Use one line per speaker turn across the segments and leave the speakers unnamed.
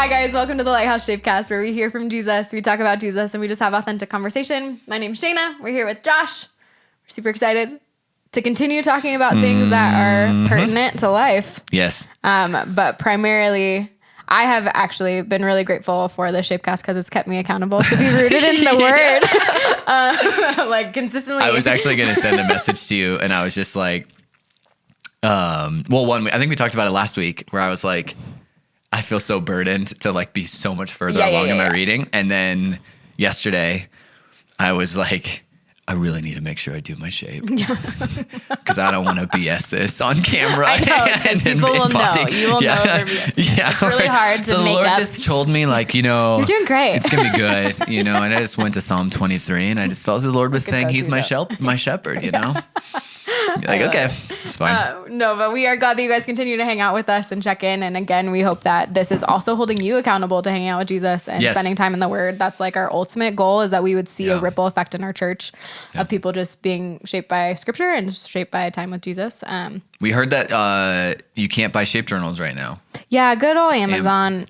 Hi guys, welcome to the Lighthouse ShapeCast, where we hear from Jesus, we talk about Jesus, and we just have authentic conversation. My name's Shayna. We're here with Josh. We're super excited to continue talking about things that are pertinent to life.
Yes.
But primarily, I have actually been really grateful for the ShapeCast because it's kept me accountable to be rooted in the Word, like consistently.
I was actually going to send a message to you, and I was just like, I think we talked about it last week, where I was like, I feel so burdened to like be so much further along in my reading. And then yesterday I was like, I really need to make sure I do my shape because I don't want to BS this on camera.
I know, people will know. You will know if they're BSing. Yeah. It's really hard to make up.
The Lord just told me like,
you're doing great.
It's going to be good, and I just went to Psalm 23 and I just felt the Lord was saying he's my shepherd, you know? Like, okay, it's fine.
No, but we are glad that you guys continue to hang out with us and check in. And again, we hope that this is also holding you accountable to hanging out with Jesus and spending time in the Word. That's like our ultimate goal, is that we would see a ripple effect in our church of people just being shaped by Scripture and just shaped by time with Jesus.
We heard that you can't buy shape journals right now.
Yeah, good old Amazon.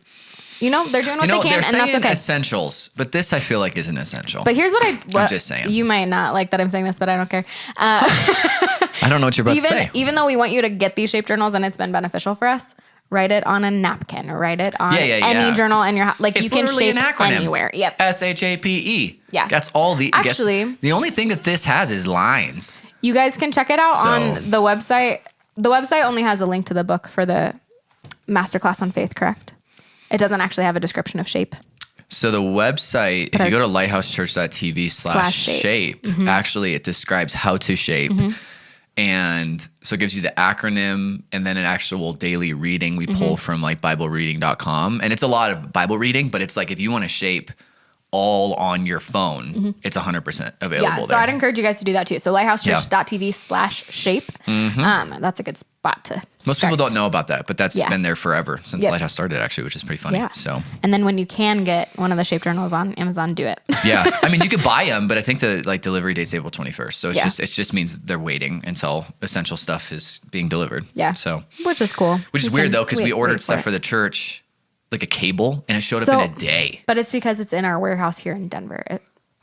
They're doing what they can, and that's okay.
Essentials, but this I feel like isn't essential.
But here's what
I'm just saying.
You might not like that I'm saying this, but I don't care.
I don't know what you're about to say.
Even though we want you to get these shape journals and it's been beneficial for us, write it on a napkin or write it on any journal in your house. Like, you can shape anywhere. Yep.
SHAPE.
Yeah.
That's all the...
Actually...
the only thing that this has is lines.
You guys can check it out on the website. The website only has a link to the book for the masterclass on faith, correct? It doesn't actually have a description of shape.
So the website, if you go to lighthousechurch.tv/shape, actually it describes how to shape. And so it gives you the acronym and then an actual daily reading we pull from like BibleReading.com. And it's a lot of Bible reading, but it's like if you want to shape all on your phone, it's 100% available there.
So I'd encourage you guys to do that too. So lighthousechurch.tv/shape. That's a good spot to
Most people don't know about that, but that's been there forever since Lighthouse started, actually, which is pretty funny.
Yeah.
So,
and then when you can get one of the shape journals on Amazon, do it.
Yeah. I mean, you could buy them, but I think the delivery date's April 21st. So it just means they're waiting until essential stuff is being delivered.
Yeah.
So,
which is cool.
Which is weird though, because we ordered stuff for the church, like a cable, and it showed up in a day.
But it's because it's in our warehouse here in Denver.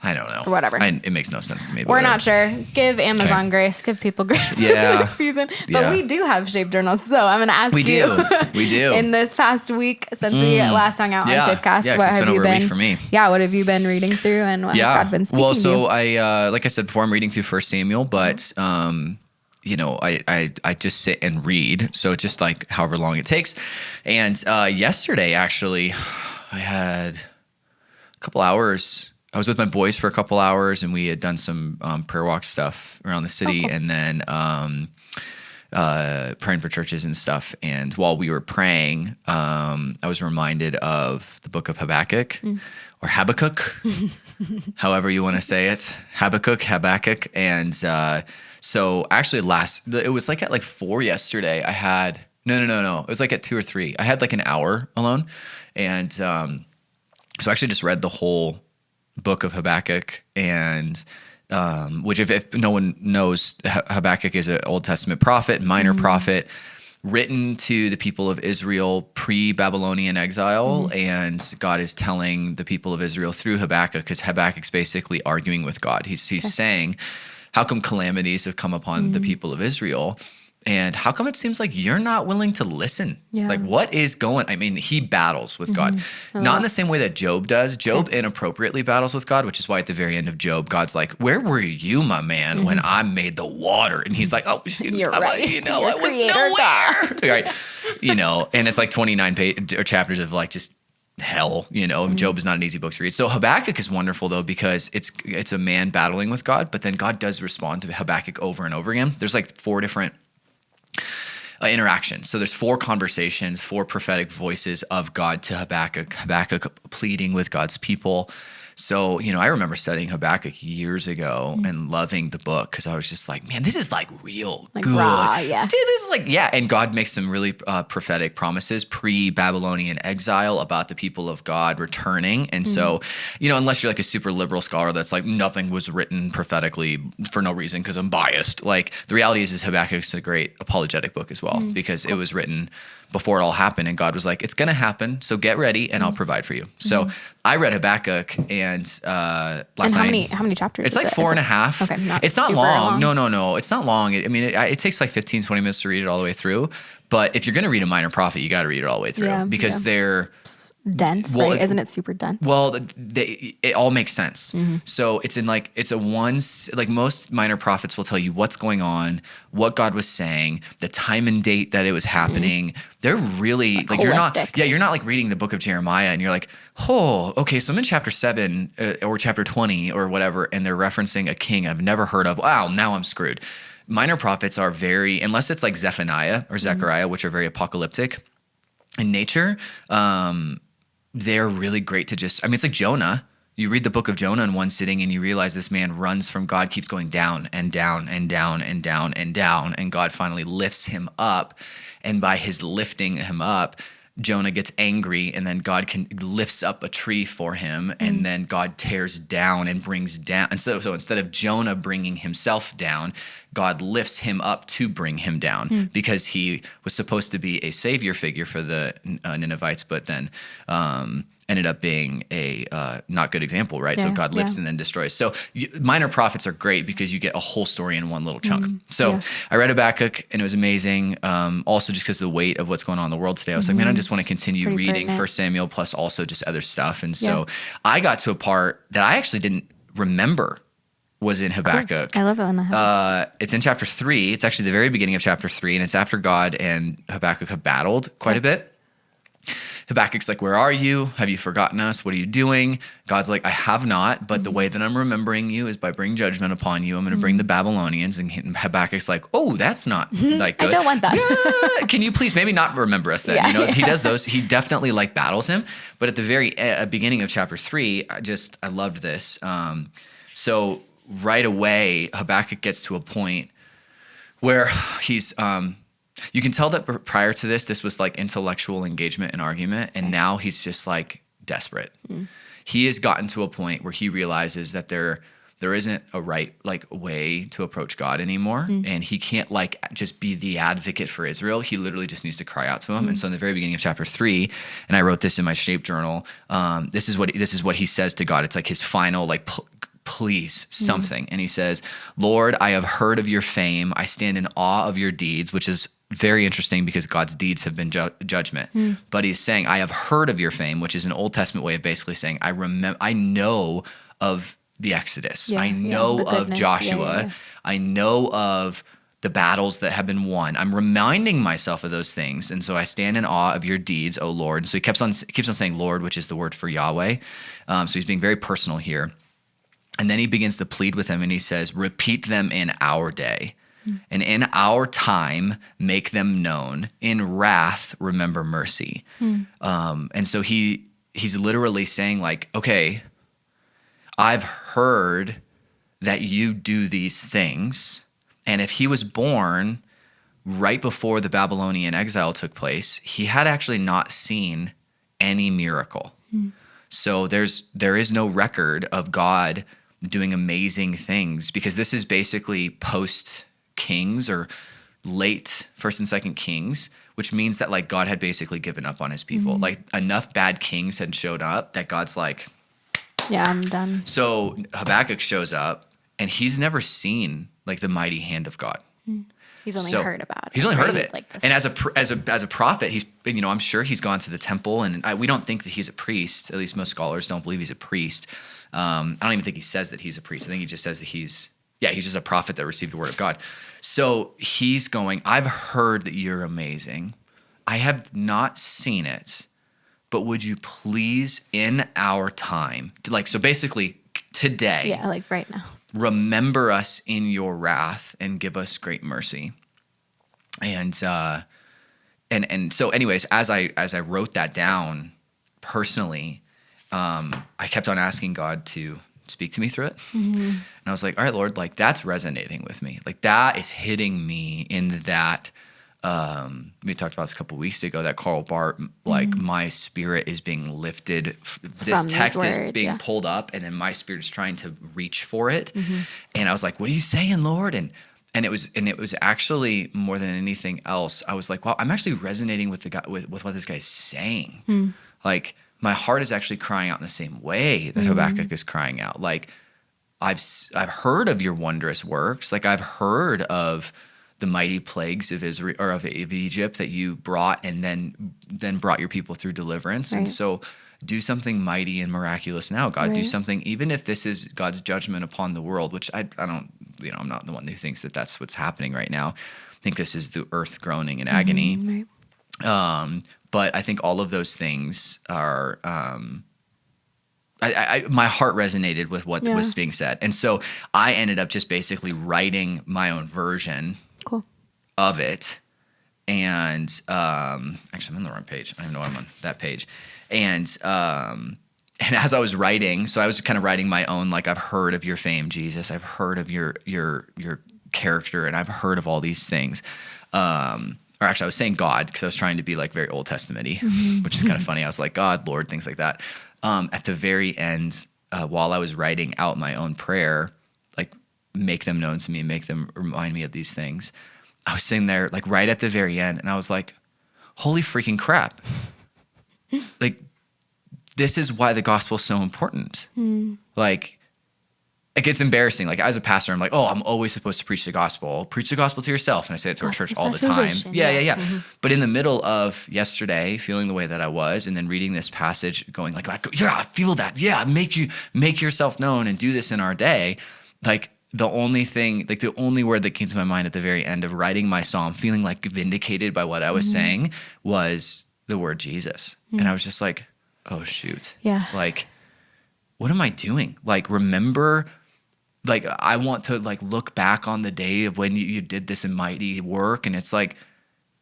I don't know.
Or whatever.
It makes no sense to me.
We're not sure. Give Amazon grace. Give people grace this season. But we do have shape journals. So I'm going to ask you.
We do.
In this past week since we last hung out on ShapeCast, what have you been?
For me.
Yeah, what have you been reading through, and what has God been speaking to you?
I like I said before, I'm reading through 1 Samuel, but I just sit and read. So it's just like however long it takes. And yesterday, actually, I had a couple hours. I was with my boys for a couple hours, and we had done some prayer walk stuff around the city, and then praying for churches and stuff. And while we were praying, I was reminded of the book of Habakkuk or Habakkuk, however you want to say it. Habakkuk. And so actually it was like at like 4 yesterday. I had, no. It was like at 2 or 3. I had like an hour alone. And so I actually just read the whole book of Habakkuk, and which if no one knows, Habakkuk is an Old Testament prophet, minor prophet, written to the people of Israel pre-Babylonian exile, and God is telling the people of Israel through Habakkuk, because Habakkuk's basically arguing with God. He's saying, how come calamities have come upon the people of Israel? And how come it seems like you're not willing to listen?
Yeah.
Like, what is going? I mean, he battles with God, not in the same way that Job does. Job inappropriately battles with God, which is why at the very end of Job, God's like, "Where were you, my man, when I made the water?" And he's like, "Oh,
you're right.
I was nowhere." Right. And it's like 29 chapters of like just hell. Job is not an easy book to read. So Habakkuk is wonderful though, because it's a man battling with God, but then God does respond to Habakkuk over and over again. There's like 4 different interactions. So there's 4 conversations, 4 prophetic voices of God to Habakkuk, Habakkuk pleading with God's people So, I remember studying Habakkuk years ago and loving the book because I was just like, man, this is like real
Like
good.
raw, yeah.
Dude, this is like, yeah. And God makes some really prophetic promises pre-Babylonian exile about the people of God returning. And so, unless you're like a super liberal scholar that's like nothing was written prophetically for no reason because I'm biased. Like the reality is Habakkuk's a great apologetic book as well because it was written before it all happened, and God was like, it's going to happen, so get ready, and I'll provide for you. So I read Habakkuk, and last night.
How many chapters?
It's like 4.5.
Okay,
it's not long. No. It's not long. I mean, it takes like 15, 20 minutes to read it all the way through. But if you're going to read a minor prophet, you got to read it all the way through because they're
dense, right? Isn't it super dense?
Well, it all makes sense. So it's like most minor prophets will tell you what's going on, what God was saying, the time and date that it was happening. They're really like you're not like reading the book of Jeremiah and you're like, oh, okay, so I'm in chapter 7 or chapter 20 or whatever, and they're referencing a king I've never heard of. Wow, now I'm screwed. Minor prophets are very, unless it's like Zephaniah or Zechariah, which are very apocalyptic in nature, they're really great to just, it's like Jonah. You read the book of Jonah in one sitting and you realize this man runs from God, keeps going down and down and down and down and down, and God finally lifts him up. And by his lifting him up, Jonah gets angry, and then God lifts up a tree for him, and then God tears down and brings down. And so instead of Jonah bringing himself down, God lifts him up to bring him down because he was supposed to be a savior figure for the Ninevites, but then ended up being a not good example, right? So God lifts and then destroys. So minor prophets are great because you get a whole story in one little chunk. So I read Habakkuk and it was amazing. Also just because of the weight of what's going on in the world today, I was like, man, I just want to continue reading 1 Samuel plus also just other stuff. And so I got to a part that I actually didn't remember was in Habakkuk.
Cool. I love it when that happens.
It's in chapter 3. It's actually the very beginning of chapter 3, and it's after God and Habakkuk have battled quite a bit. Habakkuk's like, where are you? Have you forgotten us? What are you doing? God's like, I have not, but the way that I'm remembering you is by bringing judgment upon you. I'm going to bring the Babylonians. And Habakkuk's like, oh, that's not like good.
I don't want that.
Can you please maybe not remember us then? He does those. He definitely like battles him. But at the very beginning of chapter 3, I loved this. So right away, Habakkuk gets to a point where he's you can tell that prior to this was like intellectual engagement and argument, and now he's just like desperate. He has gotten to a point where he realizes that there isn't a right like way to approach God anymore, and he can't like just be the advocate for Israel. He literally just needs to cry out to him. And so in the very beginning of chapter 3, and I wrote this in my Shape journal, this is what he says to God. It's like his final like please something. And he says, Lord, I have heard of your fame. I stand in awe of your deeds, which is very interesting because God's deeds have been judgment. But he's saying, I have heard of your fame, which is an Old Testament way of basically saying, I know of the Exodus. I know of Joshua. I know of the battles that have been won. I'm reminding myself of those things. And so I stand in awe of your deeds, O Lord. And so he keeps on saying Lord, which is the word for Yahweh. So he's being very personal here. And then he begins to plead with him and he says, repeat them in our day. And in our time, make them known. In wrath, remember mercy. And so he's literally saying like, okay, I've heard that you do these things. And if he was born right before the Babylonian exile took place, he had actually not seen any miracle. So there is no record of God doing amazing things because this is basically post Kings or late 1st and 2nd Kings, which means that like God had basically given up on his people. Like enough bad kings had showed up that God's like,
yeah, I'm done.
So Habakkuk shows up and he's never seen like the mighty hand of God.
He's only heard about it.
He's only heard of it. Like and as a prophet, he's, I'm sure he's gone to the temple, and we don't think that he's a priest. At least most scholars don't believe he's a priest. I don't even think he says that he's a priest. I think he just says that he's just a prophet that received the word of God. So he's going, I've heard that you're amazing. I have not seen it, but would you please in our time, so basically today.
Yeah, like right now.
Remember us in your wrath and give us great mercy. And so anyways, as I wrote that down personally, I kept on asking God to speak to me through it. And I was like, all right, Lord, like that's resonating with me. Like that is hitting me in that, we talked about this a couple of weeks ago, that Karl Barth, like my spirit is being lifted. This text is being pulled up and then my spirit is trying to reach for it. And I was like, what are you saying, Lord? And it was actually more than anything else. I was like, wow, I'm actually resonating with the guy, with what this guy's saying. Like my heart is actually crying out in the same way that Habakkuk is crying out. Like I've heard of your wondrous works. Like I've heard of the mighty plagues of Israel or of Egypt that you brought and then brought your people through deliverance. Right. And so do something mighty and miraculous now, God. Right. Do something, even if this is God's judgment upon the world, which I don't, I'm not the one who thinks that that's what's happening right now. I think this is the earth groaning in agony. Right. But I think all of those things are, my heart resonated with what was being said. And so I ended up just basically writing my own version of it. And actually, I'm on the wrong page. I don't even know why I'm on that page. And as I was writing, so I was kind of writing my own, like, I've heard of your fame, Jesus. I've heard of your character, and I've heard of all these things. Or actually, I was saying God because I was trying to be like very Old Testament-y, which is kind of funny. I was like, God, Lord, things like that. At the very end, while I was writing out my own prayer, like make them known to me, make them remind me of these things, I was sitting there like right at the very end, and I was like, holy freaking crap. Like, this is why the gospel is so important. Like, it's embarrassing. Like, as a pastor, I'm like, oh, I'm always supposed to preach the gospel. Preach the gospel to yourself. And I say it to our church all the time. Yeah. But in the middle of yesterday, feeling the way that I was, and then reading this passage, going like, yeah, I feel that. Yeah, make yourself known and do this in our day. Like, the only thing, like the only word that came to my mind at the very end of writing my psalm, feeling like vindicated by what I was saying, was the word Jesus. And I was just like, oh, shoot. Yeah. Like, what am I doing? Like, remember... Like, I want to like look back on the day of when you did this mighty work, and it's like,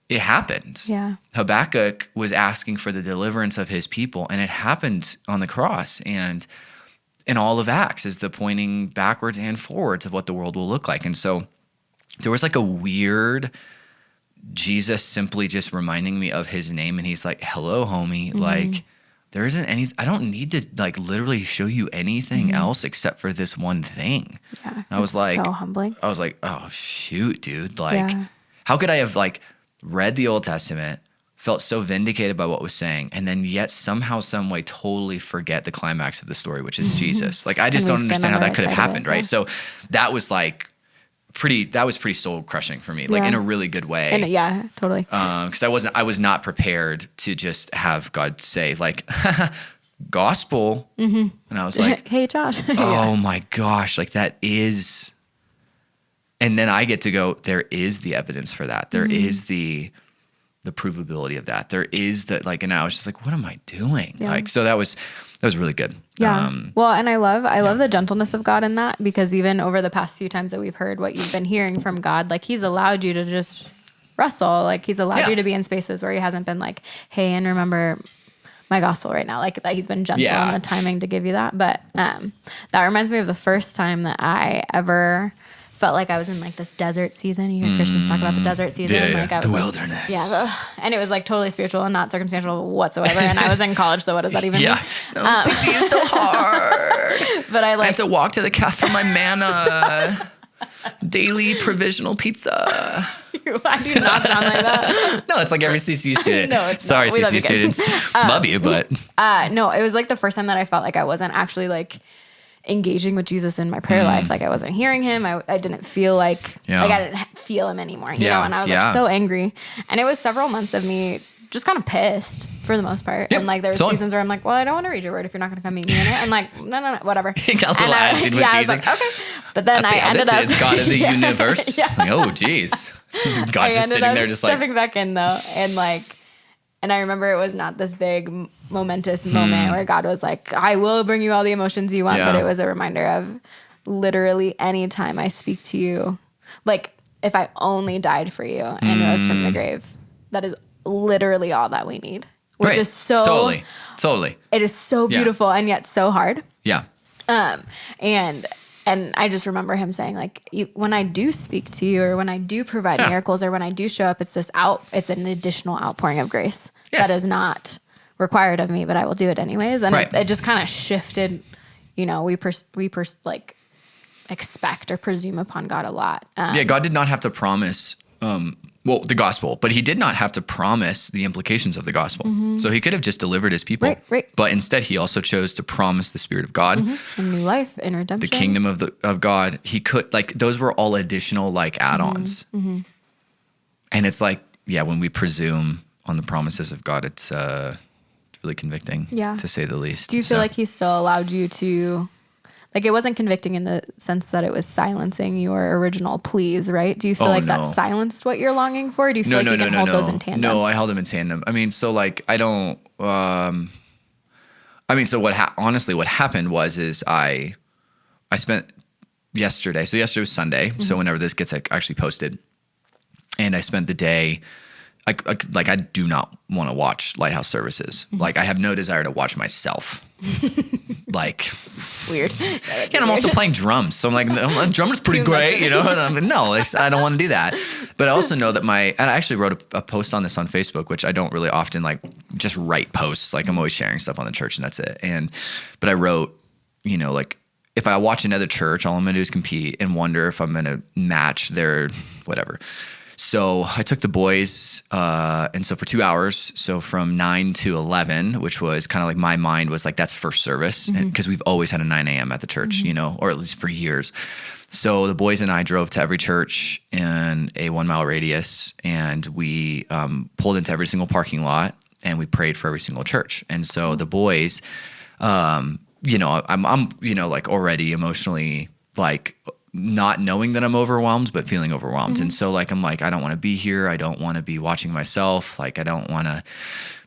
it happened. Yeah. Habakkuk was asking for the deliverance of his people, and it happened on the cross. And in all of Acts is the pointing backwards and forwards of what the world will look like. And so there was like a weird Jesus simply just reminding me of his name, and he's like, hello, homie. Like, there isn't any, I don't need to like literally show you anything else except for this one thing. Yeah. And I was like,
so humbling.
I was like, oh shoot, dude. Like, how could I have like read the Old Testament, felt so vindicated by what was saying, and then yet somehow, some way totally forget the climax of the story, which is Jesus. Like, I just don't understand how that could have happened. Right. So that was like, that was pretty soul crushing for me, like in a really good way.
And yeah, totally.
Because I was not prepared to just have God say like, gospel. And I was like,
hey, Josh.
Oh my gosh. Like, that is, and then I get to go, there is the evidence for that. There is the provability of that. There is that, like, and I was just like, what am I doing? Yeah. Like, so that was really good.
Yeah. Well, and I love the gentleness of God in that, because even over the past few times that we've heard what you've been hearing from God, like, he's allowed you to just wrestle. Like, he's allowed you to be in spaces where he hasn't been like, hey, and remember my gospel right now. Like, that he's been gentle in the timing to give you that. But that reminds me of the first time that I ever felt like I was in like this desert season. You hear Christians talk about the desert season. Like, I was
the wilderness.
And it was like totally spiritual and not circumstantial whatsoever. And I was in college, so what does that even mean?
It's so hard.
But I
have to walk to the cafe for my manna. Daily provisional pizza.
I do not sound like that.
No, it's like every CCU student.
No, it's
sorry,
not.
CCU students. Love you, but
no, it was like the first time that I felt like I wasn't actually like engaging with Jesus in my prayer life. Like, I wasn't hearing him. I didn't feel like I didn't feel him anymore, you know? And I was like so angry. And it was several months of me just kind of pissed for the most part. And like, there were seasons where I'm like, well, I don't want to read your word if you're not going to come meet me in it. And like, no, whatever.
You got a little attitude with Jesus.
I was like, okay. But then I ended up
God of the universe. Like, oh, geez. God's just sitting there just like
stepping back in though. And I remember it was not this big momentous moment where God was like, I will bring you all the emotions you want. But it was a reminder of literally any time I speak to you, like, if I only died for you and rose from the grave, that is literally all that we need. which is so
totally.
It is so beautiful and yet so hard.
Yeah.
And I just remember him saying, like, when I do speak to you, or when I do provide miracles, or when I do show up, it's an additional outpouring of grace that is not required of me, but I will do it anyways. And it just kind of shifted. We like expect or presume upon God a lot.
God did not have to promise the gospel, but he did not have to promise the implications of the gospel. Mm-hmm. So he could have just delivered his people.
Right.
But instead he also chose to promise the Spirit of God.
Mm-hmm. A new life and redemption.
The kingdom of God. He could, like, those were all additional, like, add-ons. Mm-hmm. And it's like, when we presume on the promises of God, it's really convicting, to say the least.
Do you feel like he still allowed you to... Like, it wasn't convicting in the sense that it was silencing your original pleas, right? Do you feel that silenced what you're longing for? Or do you feel you can hold those in tandem?
No, I held them in tandem. I mean, so, like, I don't... so honestly, what happened was I spent yesterday... So yesterday was Sunday, so whenever this gets actually posted, and I spent the day... I do not want to watch Lighthouse services. Mm-hmm. Like, I have no desire to watch myself. Like,
weird.
And I'm also playing drums, so I'm like, drummer's pretty great, And I'm like, no, I don't want to do that. But I also know that and I actually wrote a post on this on Facebook, which I don't really often like just write posts. Like, I'm always sharing stuff on the church, and that's it. But I wrote, like, if I watch another church, all I'm gonna do is compete and wonder if I'm gonna match their whatever. So I took the boys, and so for 2 hours, so from 9 to 11, which was kind of like, my mind was like, that's first service, because we've always had a 9 a.m. at the church, or at least for years. So the boys and I drove to every church in a 1 mile radius, and we pulled into every single parking lot, and we prayed for every single church. And so the boys, I'm like already emotionally, like, not knowing that I'm overwhelmed, but feeling overwhelmed. And so, like, I'm like, I don't want to be here. I don't want to be watching myself. Like, I don't want to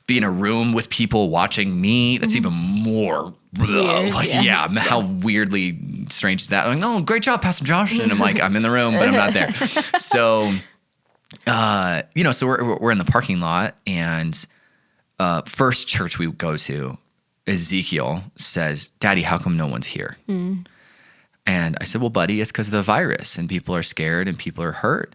be in a room with people watching me. That's even more weird, how weirdly strange is that? Like, oh, great job, Pastor Josh. And I'm like, I'm in the room, but I'm not there. So, so we're in the parking lot, and first church we go to, Ezekiel says, Daddy, how come no one's here? And I said, well, buddy, it's because of the virus, and people are scared and people are hurt.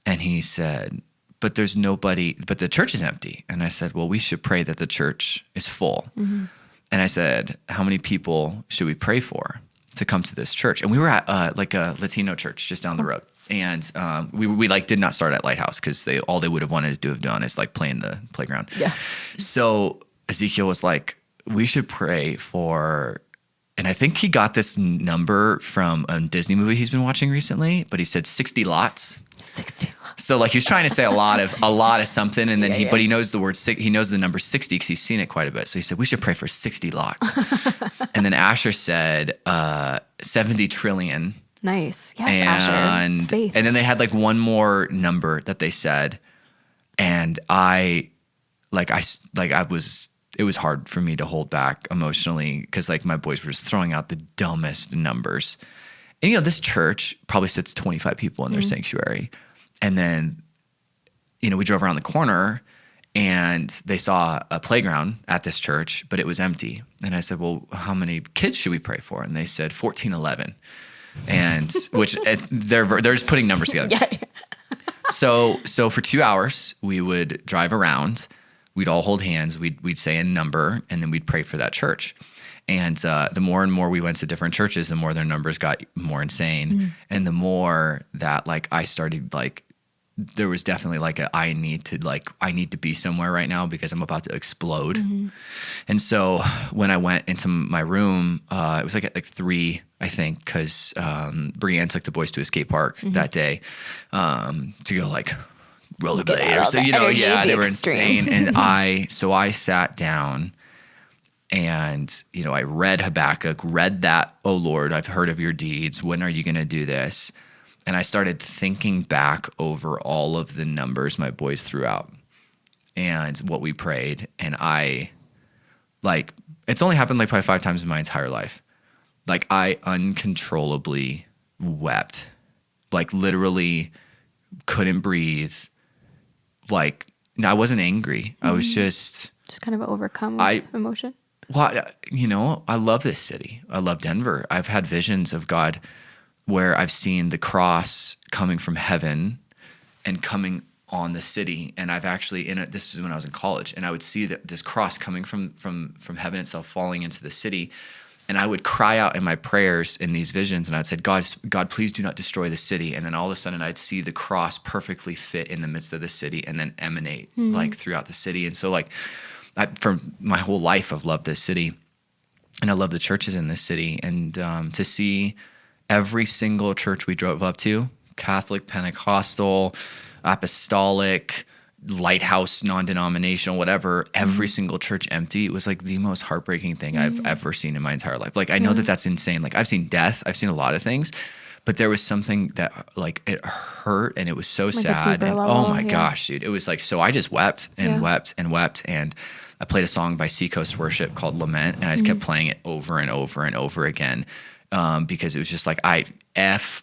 And he said, but there's nobody, but the church is empty. And I said, well, we should pray that the church is full. Mm-hmm. And I said, how many people should we pray for to come to this church? And we were at like a Latino church just down the road. And we like did not start at Lighthouse, because all they would have wanted to have done is like play in the playground. Yeah. So Ezekiel was like, we should pray for... And I think he got this number from a Disney movie he's been watching recently, but he said 60 lots. 60 lots. So, like, he was trying to say a lot of something, and then but he knows the word he knows the number 60 because he's seen it quite a bit. So he said, we should pray for 60 lots. And then Asher said 70 trillion.
Nice. Yes, Asher. Faith.
And then they had like one more number that they said, and it was hard for me to hold back emotionally, because like my boys were just throwing out the dumbest numbers. And this church probably sits 25 people in their sanctuary. And then, we drove around the corner, and they saw a playground at this church, but it was empty. And I said, well, how many kids should we pray for? And they said 1411. And which they're just putting numbers together. Yeah. So for 2 hours we would drive around. We'd all hold hands, we'd say a number, and then we'd pray for that church. And the more and more we went to different churches, the more their numbers got more insane. And the more that like I started, like, there was definitely like I need to be somewhere right now, because I'm about to explode. And so when I went into my room, it was like at 3, I think, because Brianne took the boys to a skate park that day to go like rollerblade or so, they were insane. And I sat down, and I read Habakkuk, read that, oh Lord, I've heard of your deeds, when are you going to do this? And I started thinking back over all of the numbers my boys threw out and what we prayed, and it's only happened like probably 5 times in my entire life. Like, I uncontrollably wept, like literally couldn't breathe. Like, I wasn't angry. I was just
Just kind of overcome with emotion.
Well, I love this city. I love Denver. I've had visions of God where I've seen the cross coming from heaven and coming on the city. And I've actually, this is when I was in college, and I would see this cross coming from heaven itself, falling into the city. And I would cry out in my prayers in these visions, and I'd say, God, please do not destroy the city. And then all of a sudden I'd see the cross perfectly fit in the midst of the city and then emanate like throughout the city. And so like, for my whole life, I've loved this city, and I love the churches in this city. And to see every single church we drove up to, Catholic, Pentecostal, Apostolic, Lighthouse, non-denominational, whatever, every single church empty, it was like the most heartbreaking thing I've ever seen in my entire life. Like, I know that that's insane. Like, I've seen death, I've seen a lot of things, but there was something that like it hurt, and it was so sad. And oh my gosh, dude, it was like, so I just wept and wept and wept. And I played a song by Seacoast Worship called Lament, and I just kept playing it over and over and over again, because it was just like,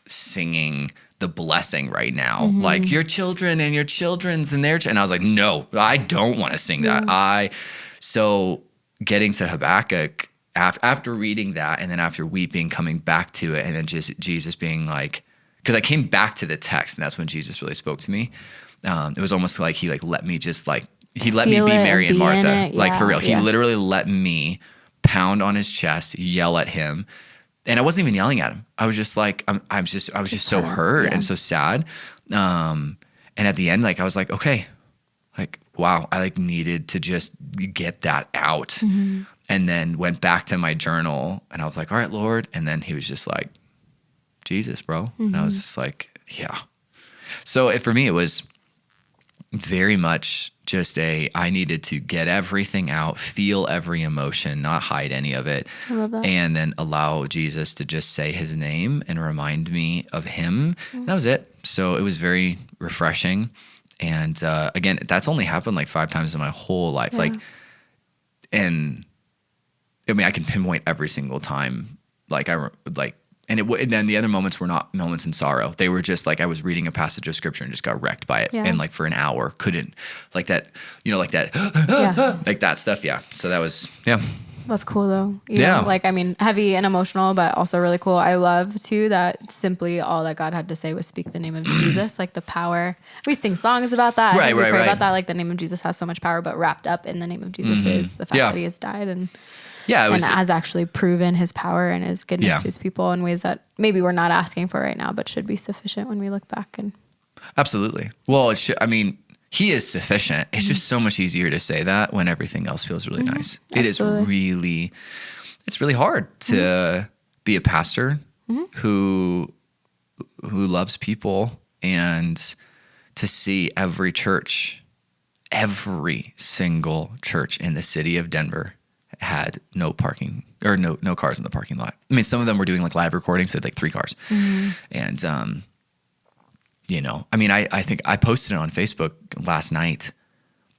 singing the blessing right now, like your children and your children's and their, and I was like, no, I don't want to sing that. So getting to Habakkuk, after reading that, and then after weeping, coming back to it, and then just Jesus being like, because I came back to the text, and that's when Jesus really spoke to me. It was almost like he let me just like, he let me be Mary and Martha, like for real. He literally let me pound on his chest, yell at him. And I wasn't even yelling at him. I was just like, I was just so hurt and so sad. And at the end, like, I was like, okay, like, wow, I like needed to just get that out. And then went back to my journal, and I was like, all right, Lord. And then he was just like, Jesus, bro. And I was just like, yeah. So for me, it was very much just I needed to get everything out, feel every emotion, not hide any of it.
I love that.
And then allow Jesus to just say his name and remind me of him. That was it. So it was very refreshing. And again, that's only happened like 5 times in my whole life. Like, and I mean, I can pinpoint every single time. Like, and then the other moments were not moments in sorrow. They were just like, I was reading a passage of scripture and just got wrecked by it. And like for an hour, couldn't, like that, like that, like that stuff. Yeah. So that was,
That's cool though. You know, like, I mean, heavy and emotional, but also really cool. I love too that simply all that God had to say was speak the name of Jesus, like the power. We sing songs about that.
Right,
we pray about that. Like the name of Jesus has so much power, but wrapped up in the name of Jesus is the fact that he has died and has actually proven his power and his goodness to his people in ways that maybe we're not asking for right now, but should be sufficient when we look back. And
absolutely. Well, I mean, he is sufficient. It's just so much easier to say that when everything else feels really nice. Absolutely. It's really hard to be a pastor who loves people, and to see every single church in the city of Denver had no parking or no cars in the parking lot. I mean, some of them were doing like live recordings, so they had like 3 cars. And, I mean, I think I posted it on Facebook last night,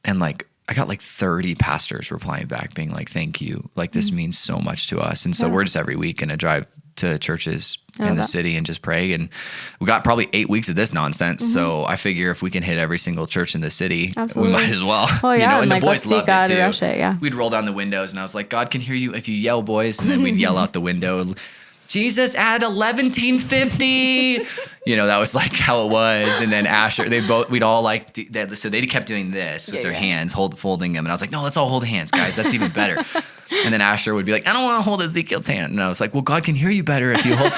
and like, I got like 30 pastors replying back being like, thank you. Like, this means so much to us. And so we're just every week going to drive to churches in the city and just pray. And we got probably 8 weeks of this nonsense. So I figure if we can hit every single church in the city, we might as well.
Oh yeah.
And
like,
the boys loved
God
it too.
Rush it,
We'd roll down the windows, and I was like, God can hear you if you yell, boys. And then we'd yell out the window, Jesus at 11:50. That was like how it was. And then Asher, we'd all like, so they kept doing this with their hands, folding them. And I was like, no, let's all hold hands, guys. That's even better. And then Asher would be like, I don't want to hold Ezekiel's hand. And I was like, well, God can hear you better if you hold.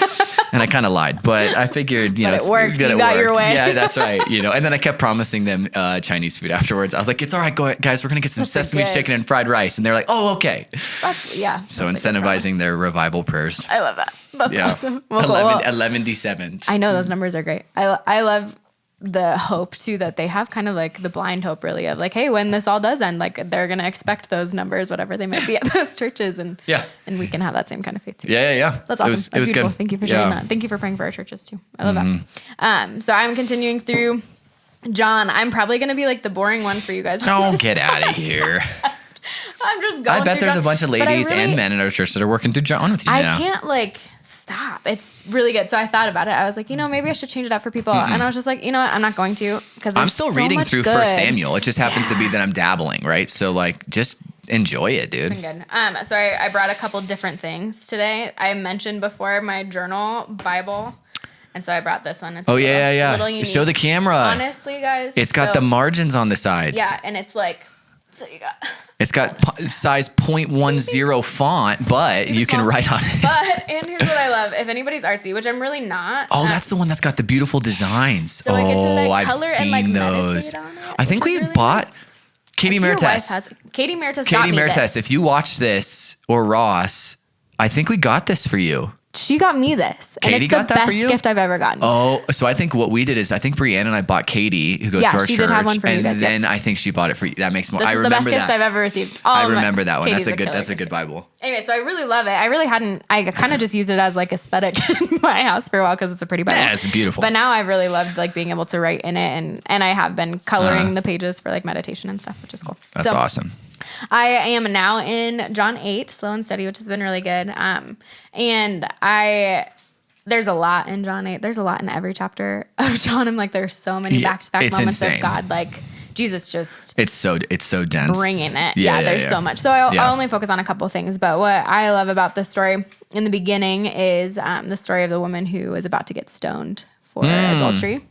And I kind of lied, but I figured,
but it worked. You got your way.
Yeah, that's right. And then I kept promising them Chinese food afterwards. I was like, it's all right, guys. We're going to get some sesame chicken and fried rice. And they're like, oh, okay. So incentivizing their revival prayers.
I love that. That's awesome. Well,
11:17.
I know those numbers are great. I love the hope too that they have, kind of like the blind hope really of like, hey, when this all does end, like they're going to expect those numbers, whatever they might be at those churches. And we can have that same kind of faith too.
Yeah.
That's awesome. That's beautiful. Good. Thank you for sharing that. Thank you for praying for our churches too. I love that. So I'm continuing through John. I'm probably going to be like the boring one for you guys.
Don't get out of here.
I'm just going
I bet there's
John,
a bunch of ladies and men in our church that are working through John with you now.
I can't like stop. It's really good. So I thought about it. I was like, maybe I should change it up for people. And I was just like, you know what? I'm not going to, because
I'm still reading through First Samuel. It just happens to be that I'm dabbling, right? So like, just enjoy it, dude.
It's been good. So I brought a couple different things today. I mentioned before my journal Bible. And so I brought this one. It's
little unique. Show the camera.
Honestly, guys.
It's got the margins on the sides.
Yeah, and it's like, so you got...
It's got size 0.10 font, but you can write on it.
And here's what I love. If anybody's artsy, which I'm really not.
Oh, that's the one that's got the beautiful designs.
So I get to like color and like
those.
meditate on it.
I think we
really
bought...
Nice.
Katie Merites.
Katie Merites,
if you watch this, or Ross, I think we got this for you.
She got me this. And
Katie
it's the
got that for you?
best gift I've ever gotten.
Oh, so I think what we did is I think Brianna and I bought Katie, who goes to our church. Yeah, she did have one for you guys. And then I think she bought it for you. That makes more.
This is the best gift I've ever received.
I remember that one. That's a good Bible.
Anyway, so I really love it. I kind of just used it as like aesthetic in my house for a while because it's a pretty Bible.
Yeah, it's beautiful.
But now I really loved like being able to write in it, and I have been coloring the pages for like meditation and stuff, which is cool.
That's awesome.
I am now in John 8, slow and steady, which has been really good. There's a lot in John 8. There's a lot in every chapter of John. I'm like, there's so many back-to-back moments of God. Like Jesus just
it's so dense,
bringing it. There's so much. So I'll only focus on a couple of things. But what I love about this story in the beginning is the story of the woman who is about to get stoned for adultery.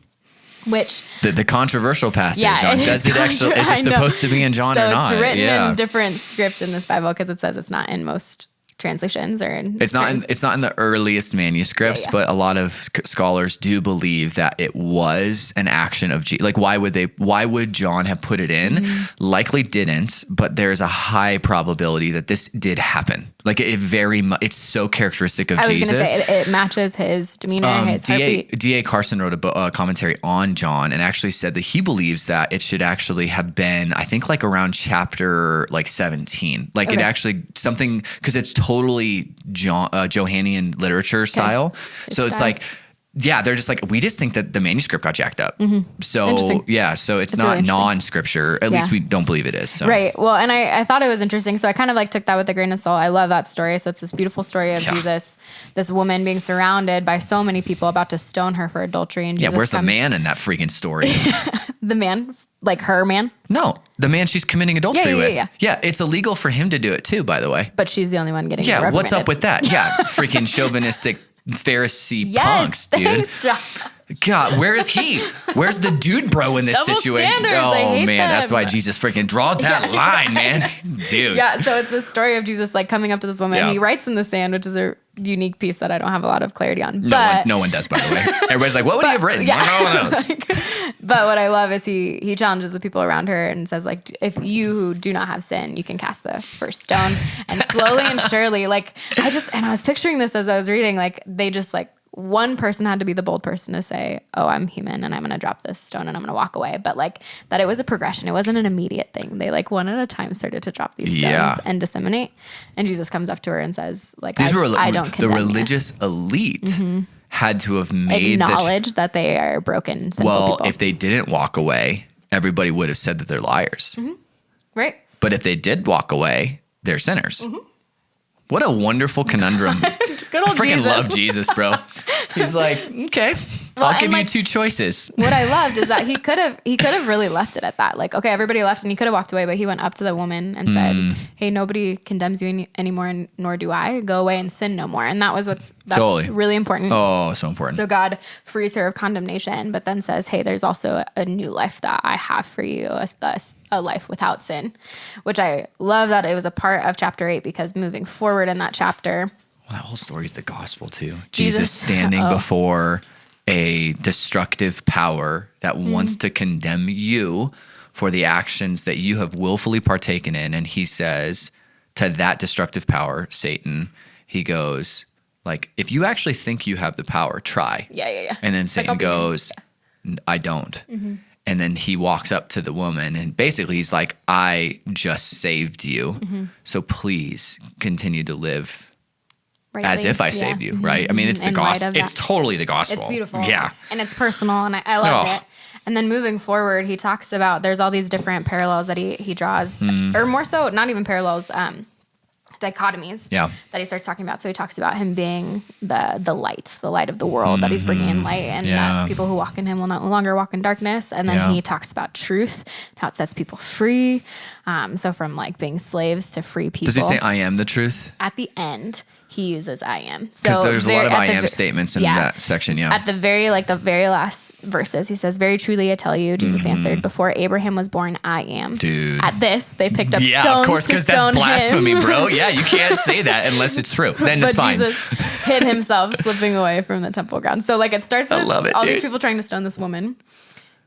Which
the controversial passage on does it actually is it supposed to be in John or not?
So it's written in different script in this Bible because it says it's not in most translations or in
it's not in the earliest manuscripts, but a lot of scholars do believe that it was an action of Jesus. Like why would John have put it in? Likely didn't, but there's a high probability that this did happen. Like it's so characteristic of Jesus.
I was going to say it matches his demeanor, his heartbeat.
D.A. Carson wrote a commentary on John and actually said that he believes that it should actually have been, I think, like around chapter like 17. Like it actually something because it's totally Johannian literature style. So it's like. Yeah, they're just like, we just think that the manuscript got jacked up. So, so it's not really non-scripture. At least we don't believe it is. So.
Right. Well, and I thought it was interesting. So I kind of like took that with a grain of salt. I love that story. So it's this beautiful story of Jesus, this woman being surrounded by so many people about to stone her for adultery. And Jesus
where's the man in that freaking story?
The man? Like her man?
No, the man she's committing adultery with. Yeah, it's illegal for him to do it too, by the way.
But she's the only one getting reprimanded.
What's up with that? Yeah, freaking chauvinistic Pharisee punks, dude.
Thanks, John.
God, where is he? Where's the dude bro in this situation?
Standards. I hate them.
That's why Jesus freaking draws that line, man. Dude.
Yeah, so it's the story of Jesus like coming up to this woman. Yeah. He writes in the sand, which is a unique piece that I don't have a lot of clarity on. But
no one does, by the way. Everybody's like, what would he have written? Yeah. No one knows.
But what I love is he challenges the people around her and says, like, if you who do not have sin, you can cast the first stone. And slowly and surely, like, I was picturing this as I was reading, like, they just like, one person had to be the bold person to say, oh, I'm human and I'm going to drop this stone and I'm going to walk away. But like that it was a progression. It wasn't an immediate thing. They like one at a time started to drop these stones and disseminate. And Jesus comes up to her and says, like, I don't condemn
the religious elite had to have
acknowledge that they are broken, sinful people.
If they didn't walk away, everybody would have said that they're liars.
Right.
But if they did walk away, they're sinners. What a wonderful conundrum.
Good old
I freaking
Jesus.
love Jesus, bro. He's like, okay, I'll give you two choices.
What I loved is that he could have really left it at that. Like, okay, everybody left and he could have walked away, but he went up to the woman and said, hey, nobody condemns you anymore, nor do I. Go away and sin no more. And that's really important.
Oh, so important.
So God frees her of condemnation, but then says, hey, there's also a new life that I have for you, a life without sin, which I love that it was a part of chapter 8 because moving forward in that chapter.
Well, that whole story is the gospel too. Jesus standing before a destructive power that wants to condemn you for the actions that you have willfully partaken in. And he says to that destructive power, Satan, he goes like, if you actually think you have the power, try.
Yeah.
And then Satan goes, I don't. And then he walks up to the woman and basically he's like, I just saved you. So please continue to live rightly, as if I saved you, right? I mean, it's the gospel. It's totally the gospel.
It's beautiful.
Yeah.
And it's personal and I love it. And then moving forward, he talks about, there's all these different parallels that he draws, or more so, not even parallels, dichotomies that he starts talking about. So he talks about him being the light of the world, that he's bringing in light, and that people who walk in him will no longer walk in darkness. And then he talks about truth, how it sets people free. So from like being slaves to free people.
Does he say, I am the truth?
At the end, he uses I am.
Because there's a lot of I am statements in that section,
At the very last verses, he says, very truly I tell you, Jesus answered, before Abraham was born, I am.
Dude.
At this, they picked up stones
of course, because that's blasphemy,
him.
Bro. Yeah, you can't say that unless it's true. Then it's fine.
But Jesus hid himself slipping away from the temple grounds. So like it starts with all these people trying to stone this woman.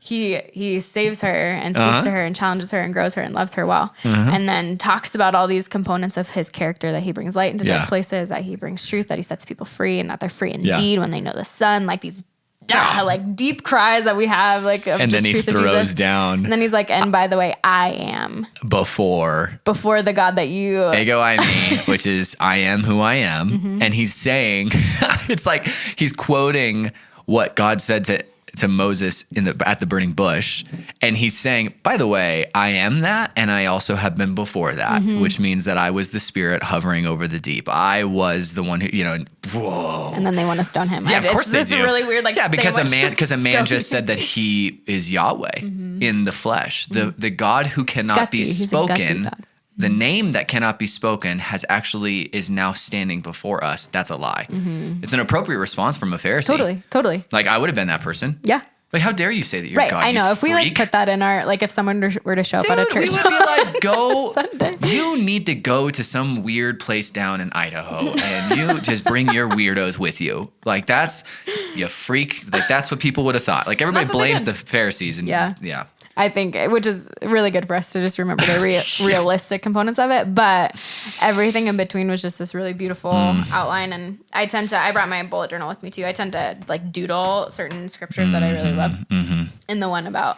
He saves her and speaks to her and challenges her and grows her and loves her well. And then talks about all these components of his character, that he brings light into dark places, that he brings truth, that he sets people free, and that they're free indeed when they know the Son. Like these like deep cries that we have, like of
and
just
then he
truth
throws
of Jesus.
down.
And then he's like, and by the way, I am
before
the God that you
ego I me, which is I am who I am. And he's saying, it's like he's quoting what God said to Moses at the burning bush, and he's saying, by the way, I am that, and I also have been before that, which means that I was the Spirit hovering over the deep. I was the one who, whoa.
And then they want to stone him.
Yeah, of course they do.
This is really weird. Like,
because a man just said that he is Yahweh in the flesh, the God who cannot be spoken. The name that cannot be spoken is now standing before us. That's a lie. It's an appropriate response from a Pharisee.
Totally.
Like, I would have been that person.
Yeah.
Like, how dare you say that you're
right.
God?
I know. If
freak.
we like put that in our, like if someone were to show up at a church,
we would be like, go.
Sunday.
You need to go to some weird place down in Idaho, and you just bring your weirdos with you. Like, that's, you freak. Like, that's what people would have thought. Like, everybody blames the Pharisees. And yeah.
I think, which is really good for us to just remember the realistic components of it. But everything in between was just this really beautiful outline. And I brought my bullet journal with me too. I tend to like doodle certain scriptures that I really love. And the one about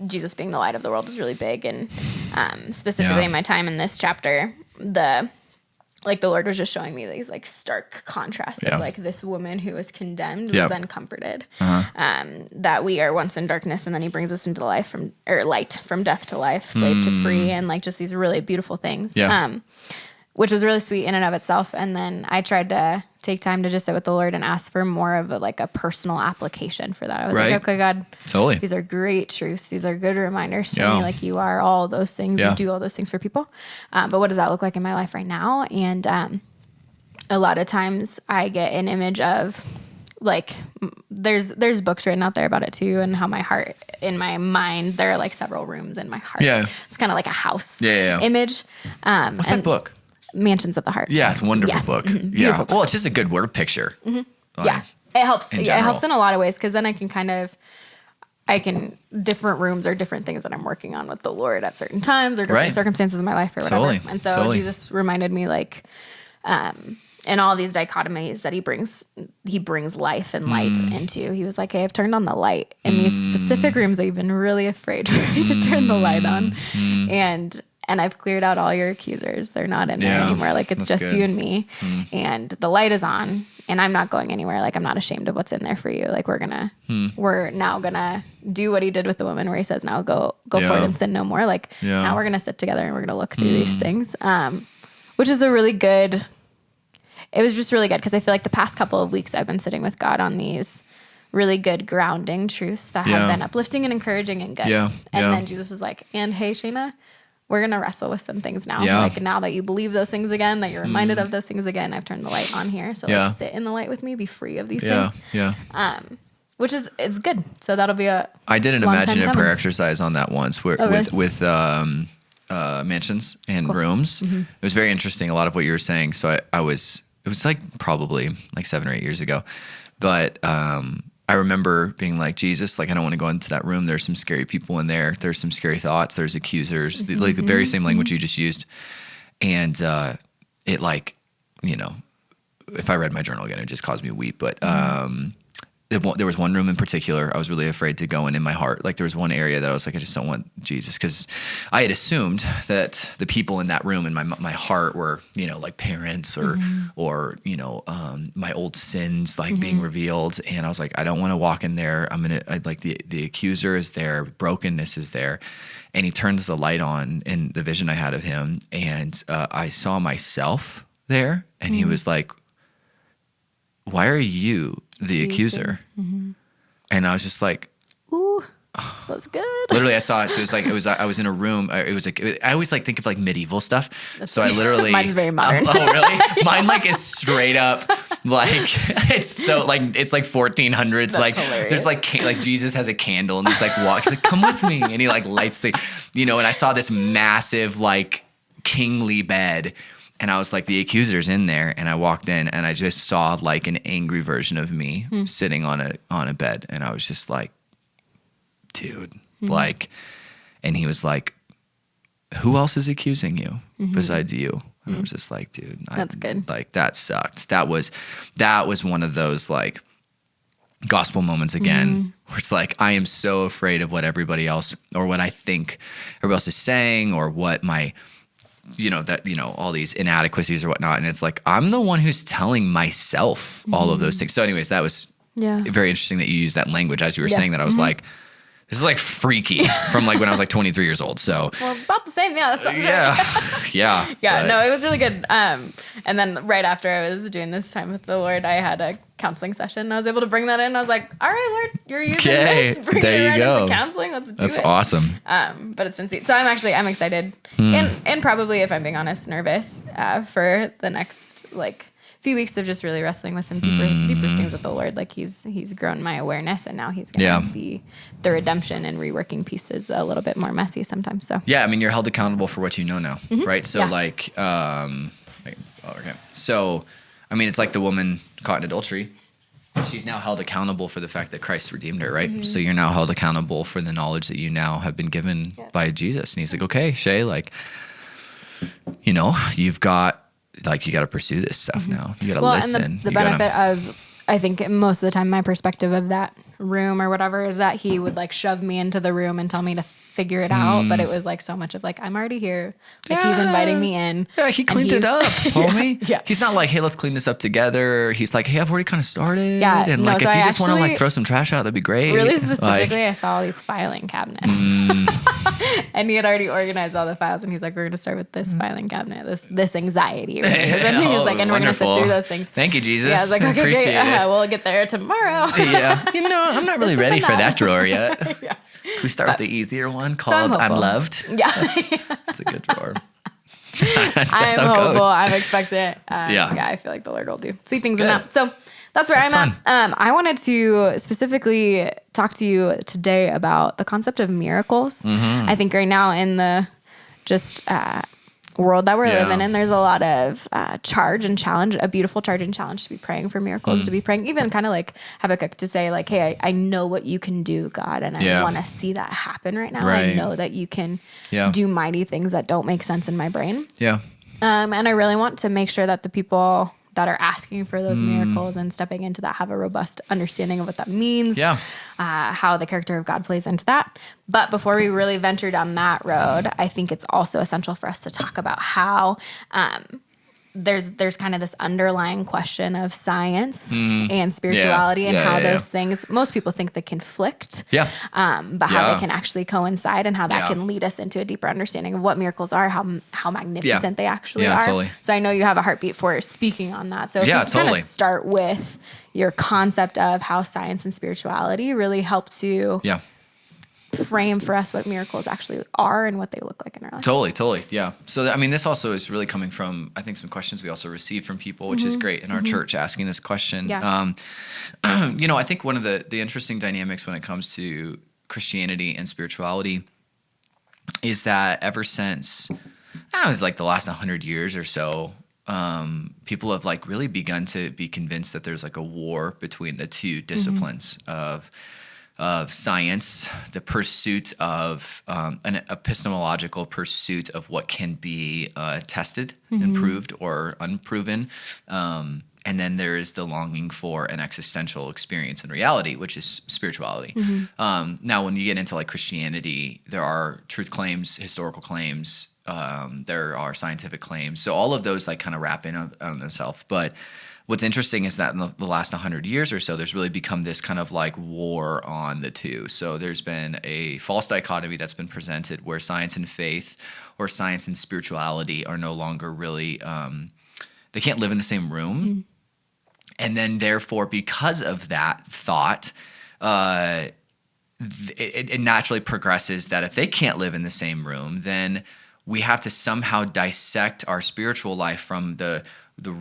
Jesus being the light of the world is really big. And specifically in my time in this chapter, the Lord was just showing me these like stark contrasts of like this woman who was condemned was then comforted, that we are once in darkness, and then he brings us into the light from death to life, slave to free, and like just these really beautiful things, which was really sweet in and of itself. And then I tried to take time to just sit with the Lord and ask for more of a personal application for that. I was like, okay, God, these are great truths. These are good reminders to me. Like, you are all those things. You do all those things for people. But what does that look like in my life right now? And a lot of times I get an image of like, there's books written out there about it too, and how my heart, in my mind, there are like several rooms in my heart. Yeah. It's kind of like a house image.
What's that book?
Mansions of the Heart.
Yeah, it's a wonderful book.
Beautiful book.
Well, it's just a good word picture.
Like, it helps. It helps in a lot of ways, because then different rooms are different things that I'm working on with the Lord at certain times, or different circumstances in my life or whatever. And so Jesus reminded me, like, in all these dichotomies that he brings life and light into. He was like, hey, I've turned on the light in these specific rooms that you've been really afraid for me to turn the light on. And I've cleared out all your accusers. They're not in there anymore. Like, it's just you and me. And the light is on, and I'm not going anywhere. Like, I'm not ashamed of what's in there for you. Like, we're now gonna do what he did with the woman, where he says, now go forward and sin no more. Like, now we're gonna sit together and we're gonna look through these things. Which is it was just really good, because I feel like the past couple of weeks I've been sitting with God on these really good grounding truths that have been uplifting and encouraging and good. And then Jesus was like, and hey, Shayna, we're going to wrestle with some things now. Like, now that you believe those things again, that you're reminded of those things again, I've turned the light on here. So like, sit in the light with me, be free of these things. Which is, it's good. So that'll be
I did an imaginative prayer exercise on that once with mansions and rooms. It was very interesting. A lot of what you were saying. So it was like probably like 7 or 8 years ago, but, I remember being like, Jesus, like, I don't want to go into that room. There's some scary people in there. There's some scary thoughts. There's accusers, like the very same language you just used. And it, like, if I read my journal again, it just caused me to weep. But there was one room in particular I was really afraid to go in my heart. Like there was one area that I was like, I just don't want Jesus, because I had assumed that the people in that room in my heart were, you know, like parents or you know, my old sins like being revealed. And I was like, I don't want to walk in there. Like the accuser is there, brokenness is there. And he turns the light on in the vision I had of him, and I saw myself there, and he was like, why are you the accuser? And I was just like,
ooh, that's good.
Literally, I saw it. So it was I was in a room. It was like, I always like think of like medieval stuff. So I literally,
mine's very modern.
Oh, really? Mine like is straight up like, it's so like, it's like 1400s.
That's
like
hilarious.
there's like Jesus has a candle and he's like he's like, come with me. And he like lights the, you know, and I saw this massive like kingly bed. And I was like, the accuser's in there. And I walked in and I just saw like an angry version of me sitting on a bed. And I was just like, dude, like, and he was like, who else is accusing you besides you? And I was just like, dude,
that's good.
Like that sucked. That was one of those like gospel moments again, where it's like, I am so afraid of what everybody else, or what I think everybody else is saying, or what my, you know, that, you know, all these inadequacies or whatnot. And it's like, I'm the one who's telling myself all of those things. So anyways, that was very interesting that you used that language as you were saying that. I was like, this is like freaky from like when I was like 23 years old. So
well, about the same. Yeah. That's
yeah.
No, it was really good. And then right after I was doing this time with the Lord, I had a counseling session. I was able to bring that in. I was like, all right, Lord, you're using this. Bring it right into counseling. Let's do it.
That's awesome.
But it's been sweet. So I'm excited and probably, if I'm being honest, nervous for the next like few weeks of just really wrestling with some deeper things with the Lord. Like he's grown my awareness, and now he's going to be the redemption and reworking pieces a little bit more messy sometimes. So
yeah, I mean, you're held accountable for what you know now, right? So like, okay. So, I mean, it's like the woman caught in adultery. She's now held accountable for the fact that Christ redeemed her, right? So you're now held accountable for the knowledge that you now have been given by Jesus. And he's like, okay, Shay, like, you know, you've got, like, you got to pursue this stuff now. You got to listen.
And the benefit of, I think most of the time, my perspective of that room or whatever is that he would like shove me into the room and tell me to figure it out. But it was like so much of like, I'm already here. Like he's inviting me in.
Yeah, he cleaned it up, homie.
Yeah.
He's not like, hey, let's clean this up together. He's like, hey, I've already kind of started.
Yeah,
and
no,
like,
so
if you
I
just want to
actually-
like throw some trash out, that'd be great.
Really specifically,
Like,
I saw all these filing cabinets. And he had already organized all the files, and he's like, we're going to start with this filing cabinet, this anxiety. Right? And he was like, and we're going to sit through those things.
Thank you, Jesus.
Yeah, I was like, okay,
Appreciate
great.
it.
We'll get there tomorrow.
Yeah. You know, I'm not really ready for that drawer yet.
Yeah.
We start with the easier one called
I'm
I'm
hopeful.
Loved.
Yeah.
It's a good drawer.
I'm hopeful. I'm expectant. I feel like the Lord will do sweet things in that. So that's where I'm at. I wanted to specifically talk to you today about the concept of miracles. I think right now in the world that we're living in, there's a lot of charge and challenge, a beautiful charge and challenge to be praying for miracles, to be praying, even kind of like Habakkuk, to say like, hey, I know what you can do, God, and I want to see that happen right now.
Right.
I know that you can do mighty things that don't make sense in my brain.
Yeah.
And I really want to make sure that the people that are asking for those miracles and stepping into that have a robust understanding of what that means, how the character of God plays into that. But before we really venture down that road, I think it's also essential for us to talk about how there's kind of this underlying question of science and spirituality and how those things, most people think they conflict, but how they can actually coincide and how that can lead us into a deeper understanding of what miracles are, how magnificent they actually are.
Totally.
So I know you have a heartbeat for speaking on that. So if you kind of start with your concept of how science and spirituality really help to frame for us what miracles actually are and what they look like in our lives.
Totally. Yeah. So, I mean, this also is really coming from, I think, some questions we also receive from people, which is great in our church, asking this question.
Yeah.
You know, I think one of the interesting dynamics when it comes to Christianity and spirituality is that ever since, it was like the last 100 years or so, people have like really begun to be convinced that there's like a war between the two disciplines of science, the pursuit of an epistemological pursuit of what can be tested and proved or unproven, And then there is the longing for an existential experience in reality, which is spirituality. Now, when you get into like Christianity, there are truth claims, historical claims, there are scientific claims. So all of those like kind of wrap in on themselves. But what's interesting is that in the last 100 years or so, there's really become this kind of like war on the two. So there's been a false dichotomy that's been presented where science and faith or science and spirituality are no longer really, they can't live in the same room. And then therefore, because of that thought, it naturally progresses that if they can't live in the same room, then we have to somehow dissect our spiritual life from the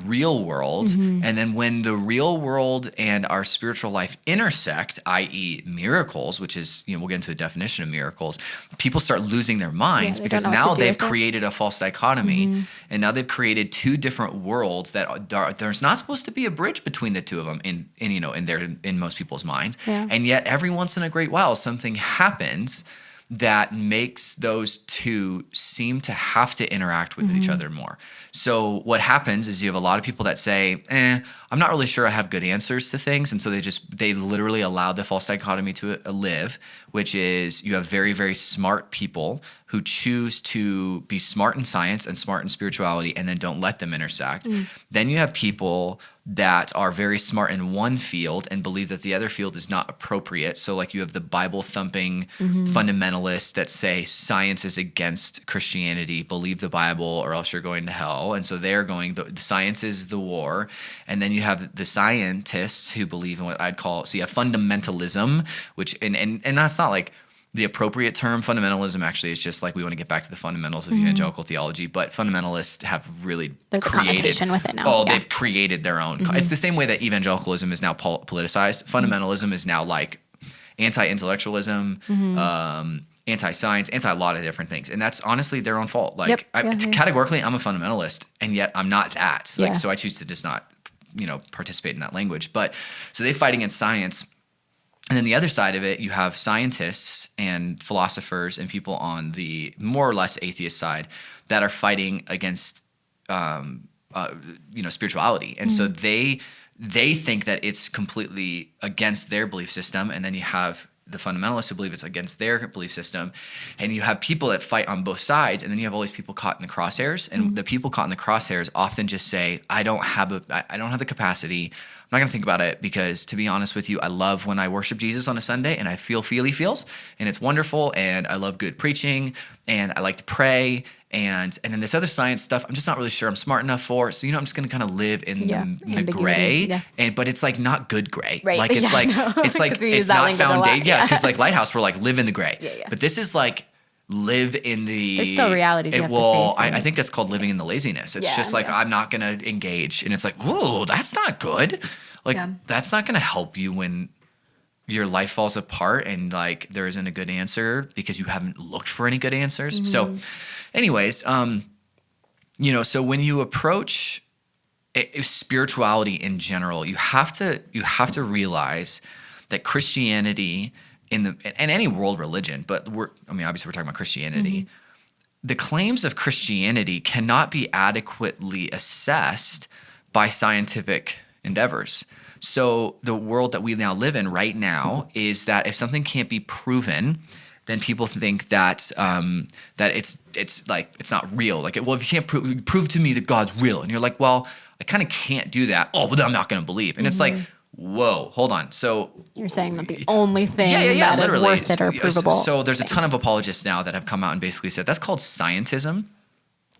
real world. And then when the real world and our spiritual life intersect, i.e. miracles, which is, we'll get into a definition of miracles, people start losing their minds because now they've created a false dichotomy. And now they've created two different worlds that there's not supposed to be a bridge between the two of them in most people's minds. And yet every once in a great while, something happens that makes those two seem to have to interact with each other more. So what happens is you have a lot of people that say, I'm not really sure I have good answers to things. And so they literally allow the false dichotomy to live, which is you have very, very smart people who choose to be smart in science and smart in spirituality and then don't let them intersect. Then you have people that are very smart in one field and believe that the other field is not appropriate. So like you have the Bible-thumping fundamentalists that say science is against Christianity, believe the Bible or else you're going to hell. And so they're going, the science is the war. And then you have the scientists who believe in what I'd call, so you have fundamentalism, which, and that's not like the appropriate term. Fundamentalism actually is just like we want to get back to the fundamentals of evangelical theology, but fundamentalists have really
There's created a connotation with it now.
Oh, they've created their own. It's the same way that evangelicalism is now politicized. Fundamentalism is now like anti-intellectualism, anti-science, anti a lot of different things, and that's honestly their own fault. Like categorically, I'm a fundamentalist, and yet I'm not that. So I choose to just not, participate in that language. But so they fight against science. And then the other side of it, you have scientists and philosophers and people on the more or less atheist side that are fighting against, spirituality. And so they think that it's completely against their belief system. And then you have the fundamentalists who believe it's against their belief system. And you have people that fight on both sides. And then you have all these people caught in the crosshairs. And the people caught in the crosshairs often just say, I don't have the capacity. I'm not going to think about it because, to be honest with you, I love when I worship Jesus on a Sunday and I feel feels and it's wonderful and I love good preaching and I like to pray and then this other science stuff I'm just not really sure I'm smart enough for. So, I'm just going to kind of live in the gray, but it's like not good gray. Right. Like it's it's not foundation. Yeah, because like Lighthouse, we're like live in the gray. But this is like live in the.
There's still realities.
I think that's called living in the laziness. It's just like I'm not going to engage, and it's like, whoa, that's not good. Like that's not going to help you when your life falls apart and like there isn't a good answer because you haven't looked for any good answers. So, anyways, so when you approach spirituality in general, you have to realize that Christianity and any world religion, but obviously we're talking about Christianity. The claims of Christianity cannot be adequately assessed by scientific endeavors. So the world that we now live in right now is that if something can't be proven, then people think that that it's like it's not real. Like, well, if you can't prove to me that God's real, and you're like, well, I kind of can't do that. Oh, well, then I'm not going to believe. And it's like, whoa, hold on. So
you're saying that the only thing that is worth it or provable.
So there's a ton of apologists now that have come out and basically said that's called scientism,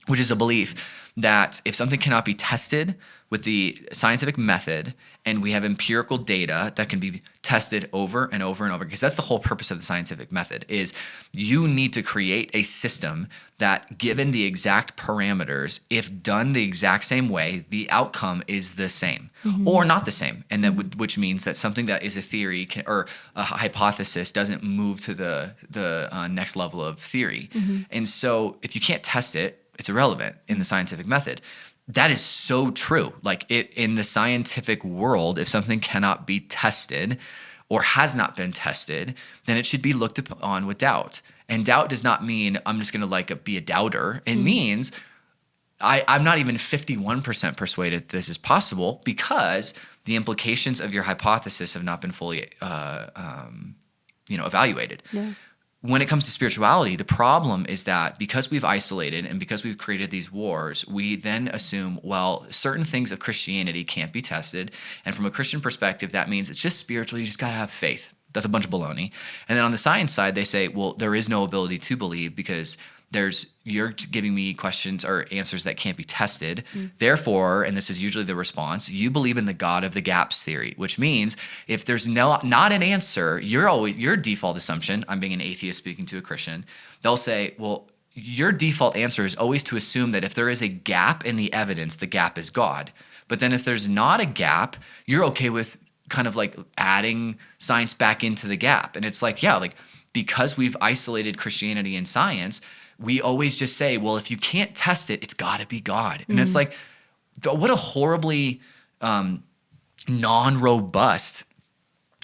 which is a belief that if something cannot be tested with the scientific method and we have empirical data that can be tested over and over and over, because that's the whole purpose of the scientific method, is you need to create a system that, given the exact parameters, if done the exact same way, the outcome is the same or not the same. And that which means that something that is a theory or a hypothesis doesn't move to the next level of theory. And so if you can't test it, it's irrelevant in the scientific method. That is so true. Like in the scientific world, if something cannot be tested or has not been tested, then it should be looked upon with doubt. And doubt does not mean I'm just going to be a doubter. It means I'm not even 51% persuaded that this is possible because the implications of your hypothesis have not been fully, evaluated.
Yeah.
When it comes to spirituality, the problem is that because we've isolated and because we've created these wars, we then assume, well, certain things of Christianity can't be tested. And from a Christian perspective, that means it's just spiritual. You just got to have faith. That's a bunch of baloney. And then on the science side, they say, well, there is no ability to believe because you're giving me questions or answers that can't be tested. Therefore, and this is usually the response, you believe in the God of the gaps theory, which means if there's not an answer, your default assumption, I'm being an atheist speaking to a Christian, they'll say, well, your default answer is always to assume that if there is a gap in the evidence, the gap is God. But then if there's not a gap, you're okay with kind of like adding science back into the gap. And it's like, yeah, like because we've isolated Christianity and science, we always just say, well, if you can't test it, it's got to be God. And it's like, what a horribly non-robust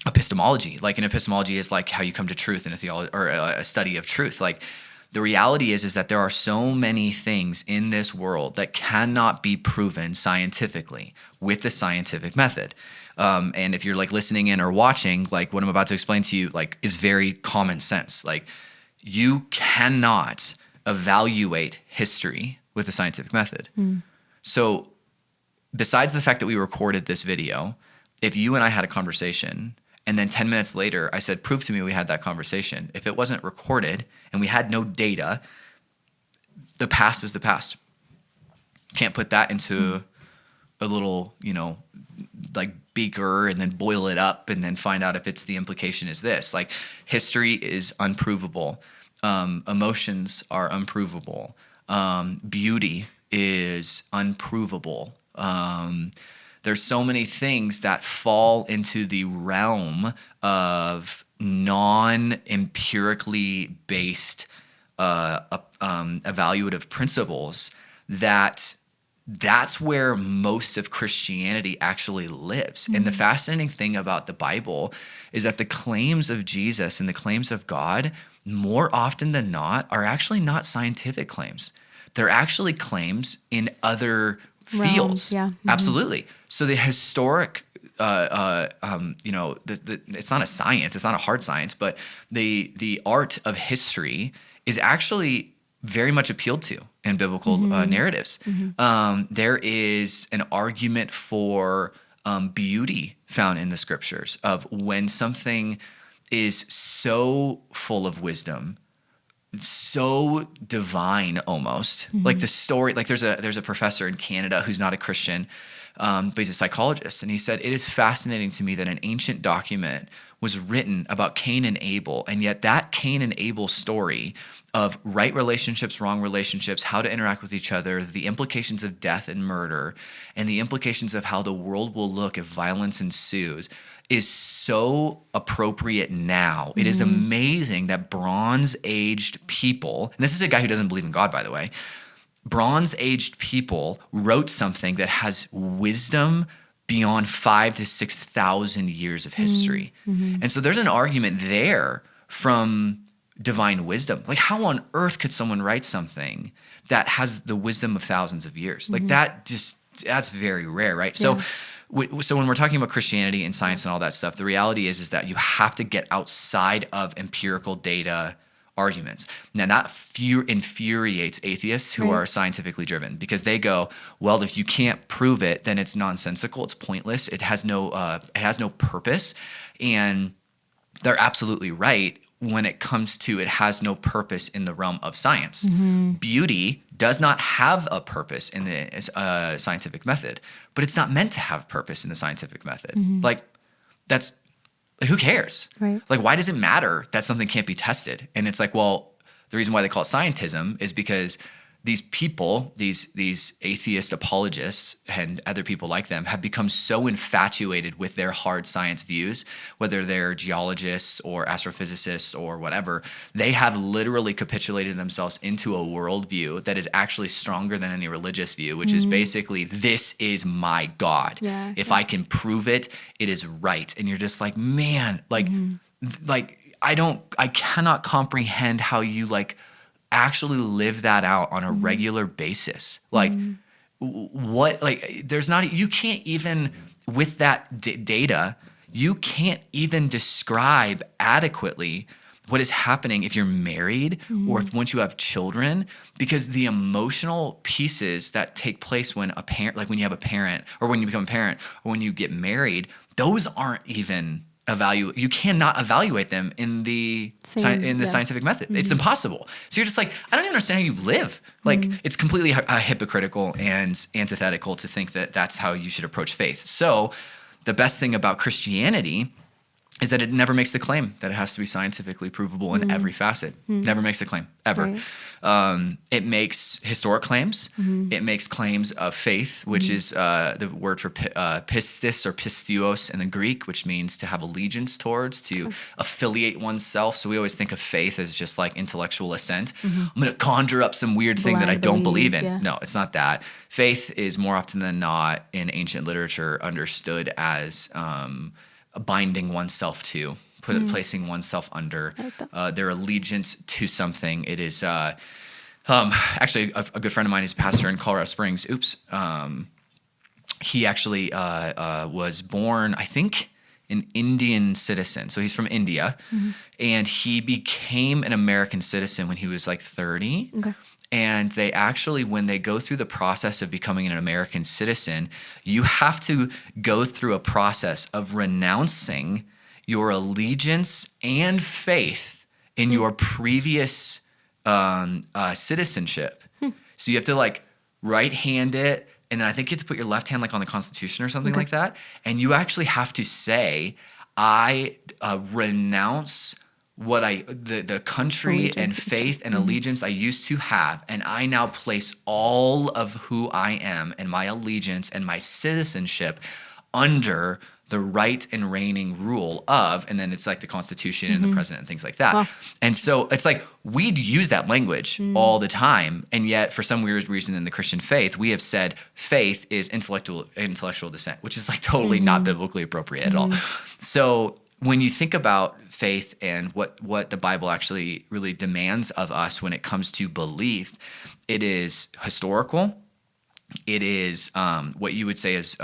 epistemology. Like an epistemology is like how you come to truth in a theology or a study of truth. Like the reality is that there are so many things in this world that cannot be proven scientifically with the scientific method. And if you're like listening in or watching, like what I'm about to explain to you, like is very common sense. Like you cannot evaluate history with the scientific method. So besides the fact that we recorded this video, if you and I had a conversation and then 10 minutes later I said, prove to me we had that conversation, if it wasn't recorded and we had no data, the past is the past. Can't put that into a little, like beaker and then boil it up and then find out if it's the implication is this. Like history is unprovable. Emotions are unprovable. Beauty is unprovable. There's so many things that fall into the realm of non-empirically based evaluative principles that's where most of Christianity actually lives. And the fascinating thing about the Bible is that the claims of Jesus and the claims of God, more often than not, are actually not scientific claims. They're actually claims in other fields.
Yeah.
Absolutely. So the historic, it's not a science, it's not a hard science, but the art of history is actually very much appealed to in biblical narratives. There is an argument for beauty found in the scriptures of when something is so full of wisdom, so divine almost. Like the story, like there's a professor in Canada who's not a Christian, but he's a psychologist. And he said, it is fascinating to me that an ancient document was written about Cain and Abel. And yet that Cain and Abel story of right relationships, wrong relationships, how to interact with each other, the implications of death and murder, and the implications of how the world will look if violence ensues is so appropriate now. It is amazing that Bronze-aged people, and this is a guy who doesn't believe in God, by the way, Bronze-aged people wrote something that has wisdom beyond 5,000 to 6,000 years of history. And so there's an argument there from divine wisdom. Like how on earth could someone write something that has the wisdom of thousands of years? Like that's very rare, right? Yeah. So when we're talking about Christianity and science and all that stuff, the reality is that you have to get outside of empirical data arguments. Now that infuriates atheists who are scientifically driven because they go, well, if you can't prove it, then it's nonsensical, it's pointless, it has no purpose. And they're absolutely right when it comes to it has no purpose in the realm of science. Beauty does not have a purpose in the scientific method, but it's not meant to have purpose in the scientific method. Like that's like, who cares? Right. Like, why does it matter that something can't be tested? And it's like, well, the reason why they call it scientism is because these people, these atheist apologists and other people like them have become so infatuated with their hard science views, whether they're geologists or astrophysicists or whatever, they have literally capitulated themselves into a worldview that is actually stronger than any religious view, which is basically, this is my God. Yeah, if I can prove it, it is right. And you're just like, man, like I cannot comprehend how you like actually live that out on a regular basis. Like what, like there's not, you can't even, with that data, you can't even describe adequately what is happening if you're married or if once you have children, because the emotional pieces that take place when a parent, like when you have a parent or when you become a parent or when you get married, those aren't even you cannot evaluate them in the scientific method. It's impossible. So you're just like, I don't even understand how you live. Like it's completely hypocritical and antithetical to think that that's how you should approach faith. So the best thing about Christianity is that it never makes the claim that it has to be scientifically provable in every facet. Never makes the claim, ever. Right. It makes historic claims. It makes claims of faith, which is the word for pistis or pistios in the Greek, which means to have allegiance towards, to affiliate oneself. So we always think of faith as just like intellectual assent. I'm going to conjure up some weird thing that I don't believe in. Yeah. No, it's not that. Faith is more often than not in ancient literature understood as binding oneself to, placing oneself under their allegiance to something. It is actually a good friend of mine is a pastor in Colorado Springs. He actually was born, I think, an Indian citizen. So he's from India, and he became an American citizen when he was like 30. Okay. And they actually, when they go through the process of becoming an American citizen, you have to go through a process of renouncing your allegiance and faith in your previous citizenship. So you have to like right-hand it, and then I think you have to put your left hand like on the Constitution or something like that. And you actually have to say, I renounce what the country allegiance and faith and allegiance I used to have, and I now place all of who I am and my allegiance and my citizenship under the right and reigning rule of, and then it's like the Constitution and the president and things like that. Wow. And so it's like we'd use that language all the time, and yet for some weird reason in the Christian faith, we have said faith is intellectual dissent, which is like totally not biblically appropriate at all. So when you think about faith and what the Bible actually really demands of us when it comes to belief, it is historical. It is what you would say is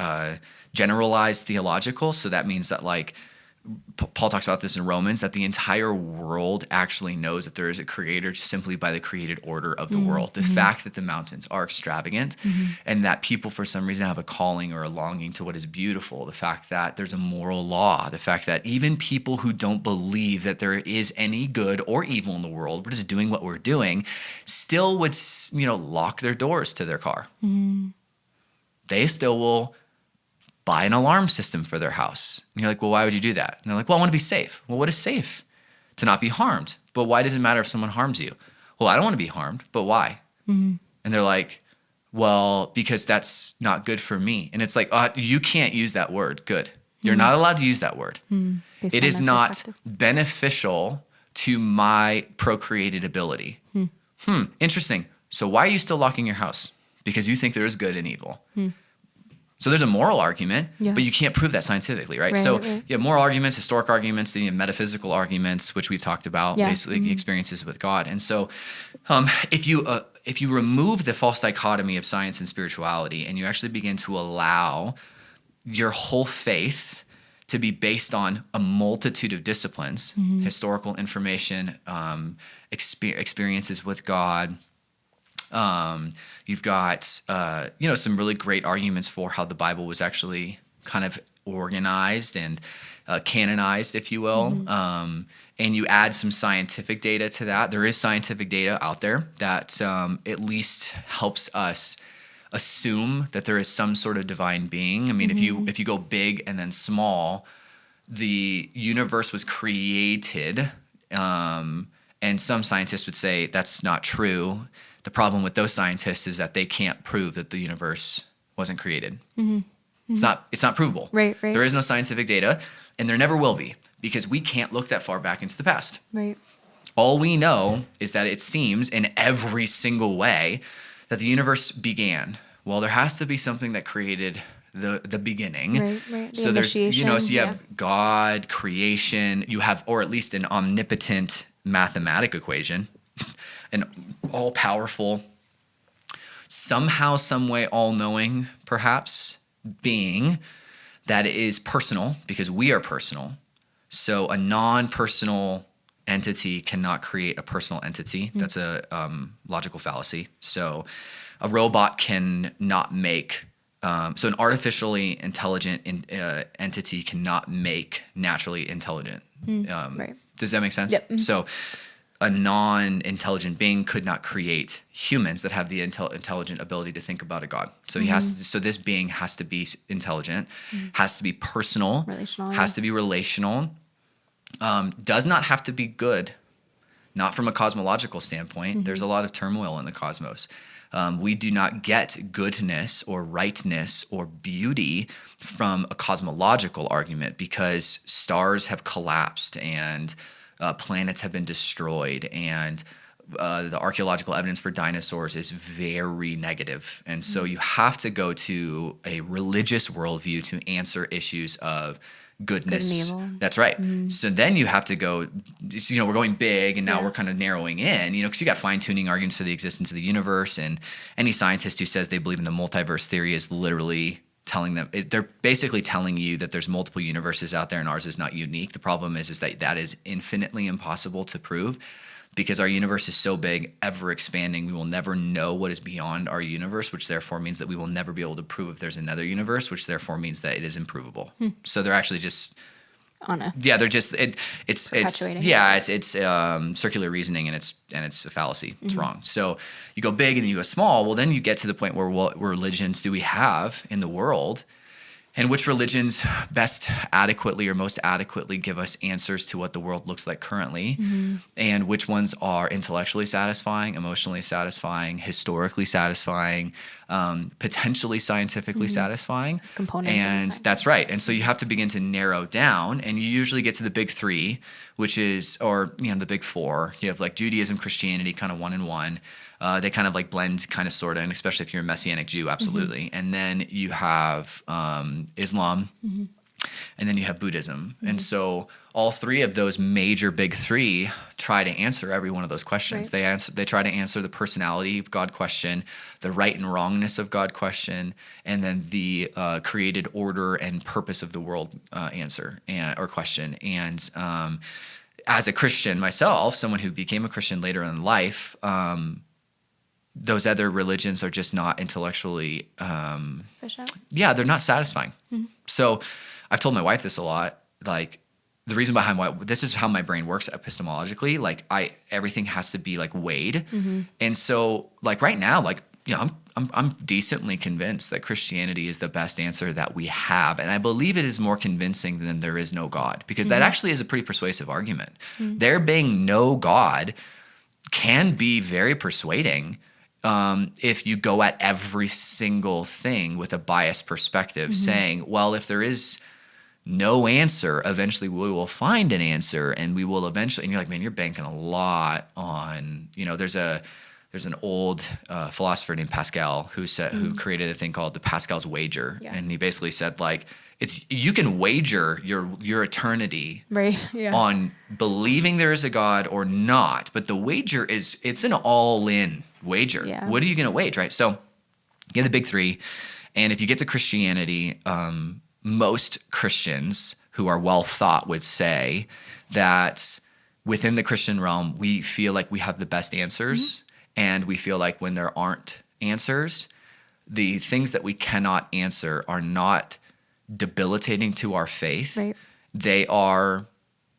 generalized theological. So that means that like Paul talks about this in Romans, that the entire world actually knows that there is a creator simply by the created order of the world. The fact that the mountains are extravagant and that people for some reason have a calling or a longing to what is beautiful. The fact that there's a moral law. The fact that even people who don't believe that there is any good or evil in the world, we're just doing what we're doing, still would, lock their doors to their car. They still will buy an alarm system for their house. And you're like, well, why would you do that? And they're like, well, I want to be safe. Well, what is safe? To not be harmed. But why does it matter if someone harms you? Well, I don't want to be harmed, but why? And they're like, well, because that's not good for me. And it's like, you can't use that word, good. You're not allowed to use that word. It is not beneficial to my procreated ability. Interesting. So why are you still locking your house? Because you think there is good and evil. So there's a moral argument, but you can't prove that scientifically, right? So you have moral arguments, historic arguments, then you have metaphysical arguments, which we've talked about, basically experiences with God. And so if you remove the false dichotomy of science and spirituality and you actually begin to allow your whole faith to be based on a multitude of disciplines, historical information, experiences with God, you've got, some really great arguments for how the Bible was actually kind of organized and canonized, if you will. And you add some scientific data to that. There is scientific data out there that at least helps us assume that there is some sort of divine being. I mean, if you go big and then small, the universe was created, and some scientists would say that's not true. The problem with those scientists is that they can't prove that the universe wasn't created. It's not provable. Right. There is no scientific data, and there never will be, because we can't look that far back into the past. Right. All we know is that it seems in every single way that the universe began. Well, there has to be something that created the beginning. Right. So there's, so you have God, creation, you have, or at least an omnipotent mathematic equation. an all-powerful, somehow, some way, all-knowing, perhaps, being that is personal, because we are personal. So a non-personal entity cannot create a personal entity. That's a logical fallacy. So a robot cannot make, so an artificially intelligent entity cannot make naturally intelligent.
Right.
Does that make sense?
Yep.
So a non-intelligent being could not create humans that have the intelligent ability to think about a God. So he has to, so this being has to be intelligent, has to be personal,
Relational,
has to be relational, does not have to be good, not from a cosmological standpoint. There's a lot of turmoil in the cosmos. We do not get goodness or rightness or beauty from a cosmological argument, because stars have collapsed and planets have been destroyed, and the archaeological evidence for dinosaurs is very negative. And so you have to go to a religious worldview to answer issues of goodness.
Good and evil.
That's right. So then you have to go, we're going big, and now we're kind of narrowing in, because you got fine-tuning arguments for the existence of the universe. And any scientist who says they believe in the multiverse theory is literally telling them, they're basically telling you that there's multiple universes out there and ours is not unique. The problem is that is infinitely impossible to prove, because our universe is so big, ever expanding. We will never know what is beyond our universe, which therefore means that we will never be able to prove if there's another universe, which therefore means that it is improvable. So they're actually just they're just it's circular reasoning, and it's a fallacy. It's wrong. So you go big and then you go small. Well, then you get to the point where what religions do we have in the world, and which religions best adequately or most adequately give us answers to what the world looks like currently, and which ones are intellectually satisfying, emotionally satisfying, historically satisfying, potentially scientifically satisfying.
Components.
And that's right. And so you have to begin to narrow down, and you usually get to the big three, which is, or the big four. You have like Judaism, Christianity, kind of one in one. They kind of like blend, kind of sort of, and especially if you're a Messianic Jew, absolutely. And then you have Islam, and then you have Buddhism. And so all three of those major big three try to answer every one of those questions. Right. They try to answer the personality of God question, the right and wrongness of God question, and then the created order and purpose of the world answer or question. And as a Christian myself, someone who became a Christian later in life, those other religions are just not intellectually
sufficient.
Yeah, they're not satisfying. So I've told my wife this a lot. Like, the reason behind why this is how my brain works epistemologically. Like, everything has to be like weighed. And so like right now, like, I'm decently convinced that Christianity is the best answer that we have. And I believe it is more convincing than there is no God, because that actually is a pretty persuasive argument. There being no God can be very persuading. If you go at every single thing with a biased perspective, saying, well, if there is no answer, eventually we will find an answer, and we will eventually, and you're like, man, you're banking a lot on, there's an old philosopher named Pascal who created a thing called the Pascal's wager. And he basically said, like, you can wager your eternity on believing there is a God or not, but the wager it's an all-in wager. What are you going to wager, right? So you have the big three, and if you get to Christianity, most Christians who are well thought would say that within the Christian realm, we feel like we have the best answers, and we feel like when there aren't answers, the things that we cannot answer are not debilitating to our faith. They are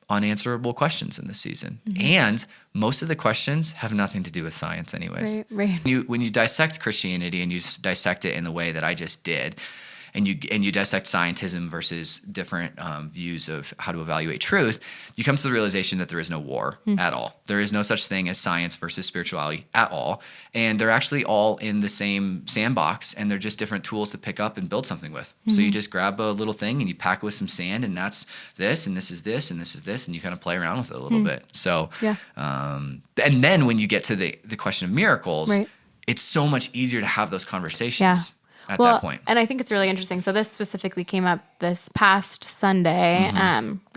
unanswerable questions in this season. And most of the questions have nothing to do with science anyways. When you dissect Christianity, and you dissect it in the way that I just did, and you dissect scientism versus different views of how to evaluate truth, you come to the realization that there is no war at all. There is no such thing as science versus spirituality at all. And they're actually all in the same sandbox, and they're just different tools to pick up and build something with. So you just grab a little thing and you pack it with some sand, and that's this, and this is this, and this is this, and you kind of play around with it a little bit. So, and then when you get to the question of miracles, it's so much easier to have those conversations. at that point.
And I think it's really interesting. So this specifically came up this past Sunday,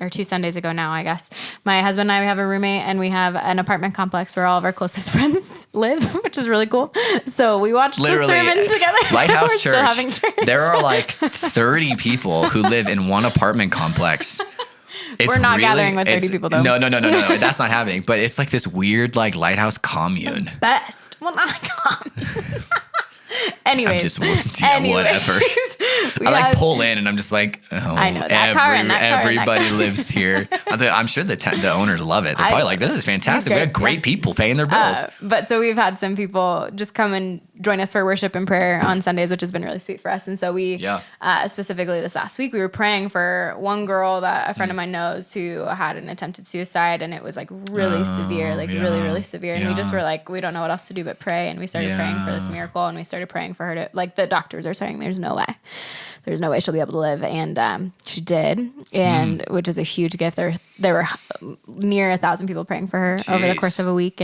or 2 Sundays ago now, I guess. My husband and I, we have a roommate, and we have an apartment complex where all of our closest friends live, which is really cool. So we watched the sermon together.
Lighthouse
We're
Church.
Still having church.
There are like 30 people who live in one apartment complex.
We're not gathering with 30 people though.
No. That's not happening. But it's like this weird like lighthouse commune.
Best. Well, not a commune. Anyways.
I'm just whatever. I pull in and I'm just like,
I know that car and that car.
Everybody lives here. I'm sure the owners love it. They're probably like, this is fantastic. We have great people paying their bills.
But so we've had some people just come and join us for worship and prayer on Sundays, which has been really sweet for us. And so we, specifically this last week, we were praying for one girl that a friend of mine knows who had an attempted suicide, and it was like really severe, really severe. And we just were like, we don't know what else to do but pray. And we started praying for this miracle, and we started praying for her to, like, the doctors are saying there's no way she'll be able to live. And she did, and which is a huge gift. There were near 1,000 people praying for her over the course of a week.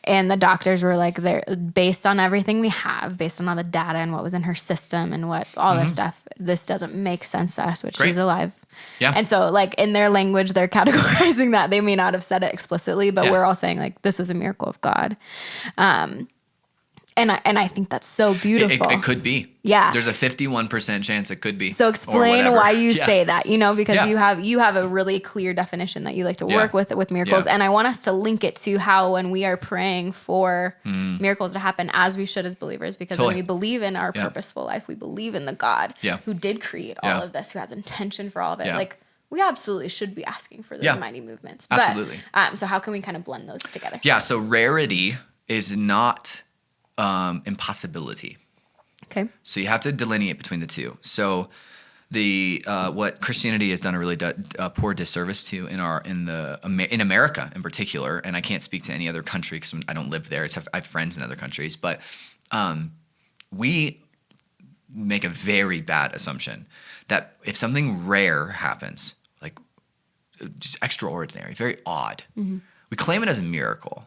And the doctors were like, they're based on everything we have, based on all the data and what was in her system and what all this stuff, this doesn't make sense to us, but she's alive. Yeah. And so like in their language, they're categorizing that. They may not have said it explicitly, but we're all saying like, this was a miracle of God. And I think that's so beautiful.
It could be.
Yeah.
There's a 51% chance it could be.
So explain why you say that, because you have a really clear definition that you like to work with miracles. And I want us to link it to how when we are praying for miracles to happen, as we should as believers, because when we believe in our purposeful life, we believe in the God who did create all of this, who has intention for all of it. Like, we absolutely should be asking for those mighty movements.
Absolutely.
But, so how can we kind of blend those together?
Yeah. So rarity is not impossibility.
Okay.
So you have to delineate between the two. So the what Christianity has done a really poor disservice to in America in particular, and I can't speak to any other country because I don't live there. I have friends in other countries, but we make a very bad assumption that if something rare happens, like just extraordinary, very odd, we claim it as a miracle,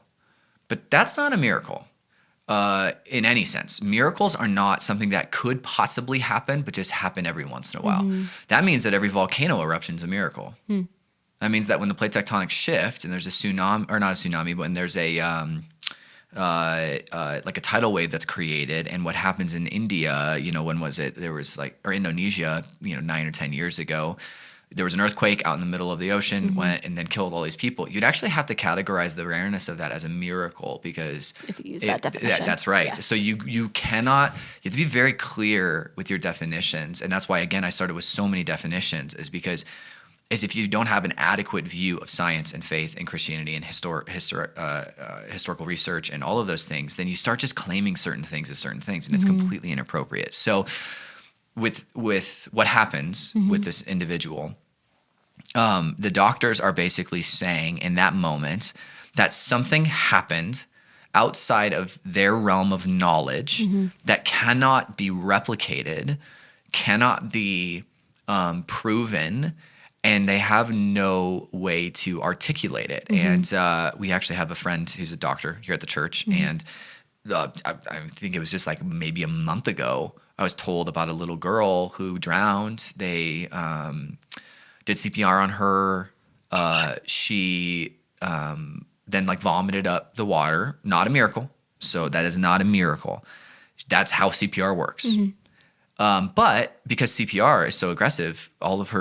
but that's not a miracle. In any sense. Miracles are not something that could possibly happen, but just happen every once in a while. That means that every volcano eruption is a miracle. That means that when the plate tectonics shift and there's a tsunami, or not a tsunami, but when there's a like a tidal wave that's created, and what happens in India, when was it? There was or Indonesia, 9 or 10 years ago, there was an earthquake out in the middle of the ocean and then killed all these people. You'd actually have to categorize the rareness of that as a miracle, because
if you use that definition.
That's right. Yeah. So you have to be very clear with your definitions. And that's why, again, I started with so many definitions, is because if you don't have an adequate view of science and faith and Christianity and historical research and all of those things, then you start just claiming certain things as certain things, and it's completely inappropriate. So with what happens with this individual, the doctors are basically saying in that moment that something happened outside of their realm of knowledge that cannot be replicated, cannot be proven, and they have no way to articulate it. And we actually have a friend who's a doctor here at the church, and I think it was just like maybe a month ago, I was told about a little girl who drowned. They did CPR on her. She then vomited up the water. Not a miracle. So that is not a miracle. That's how CPR works. But because CPR is so aggressive, all of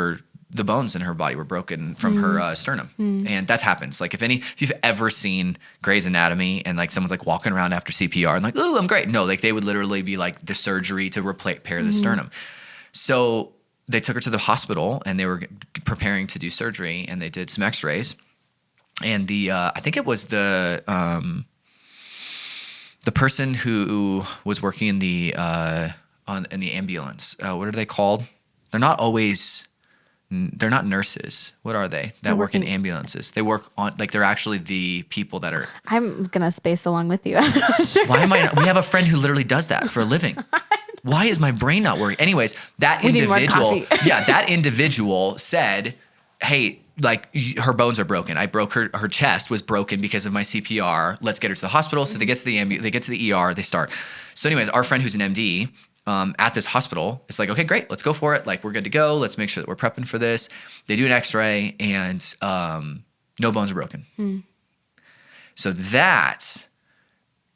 the bones in her body were broken from her sternum. And that happens. Like if you've ever seen Grey's Anatomy and someone's walking around after CPR and "Ooh, I'm great." No, they would literally be the surgery to repair the sternum. So they took her to the hospital and they were preparing to do surgery, and they did some x-rays. And I think it was the person who was working in the ambulance. What are they called? They're not nurses. What are they? That work in ambulances. They work on they're actually the people that are.
I'm gonna space along with you. I'm not sure.
Why am I not? We have a friend who literally does that for a living. Why is my brain not working? Anyways, that individual said, "Hey, her bones are broken. I broke her chest was broken because of my CPR. Let's get her to the hospital." So they get to the ER. They start. So anyways, our friend who's an MD at this hospital, it's like, okay, great, let's go for it. Like, we're good to go. Let's make sure that we're prepping for this. They do an x-ray and no bones are broken. So that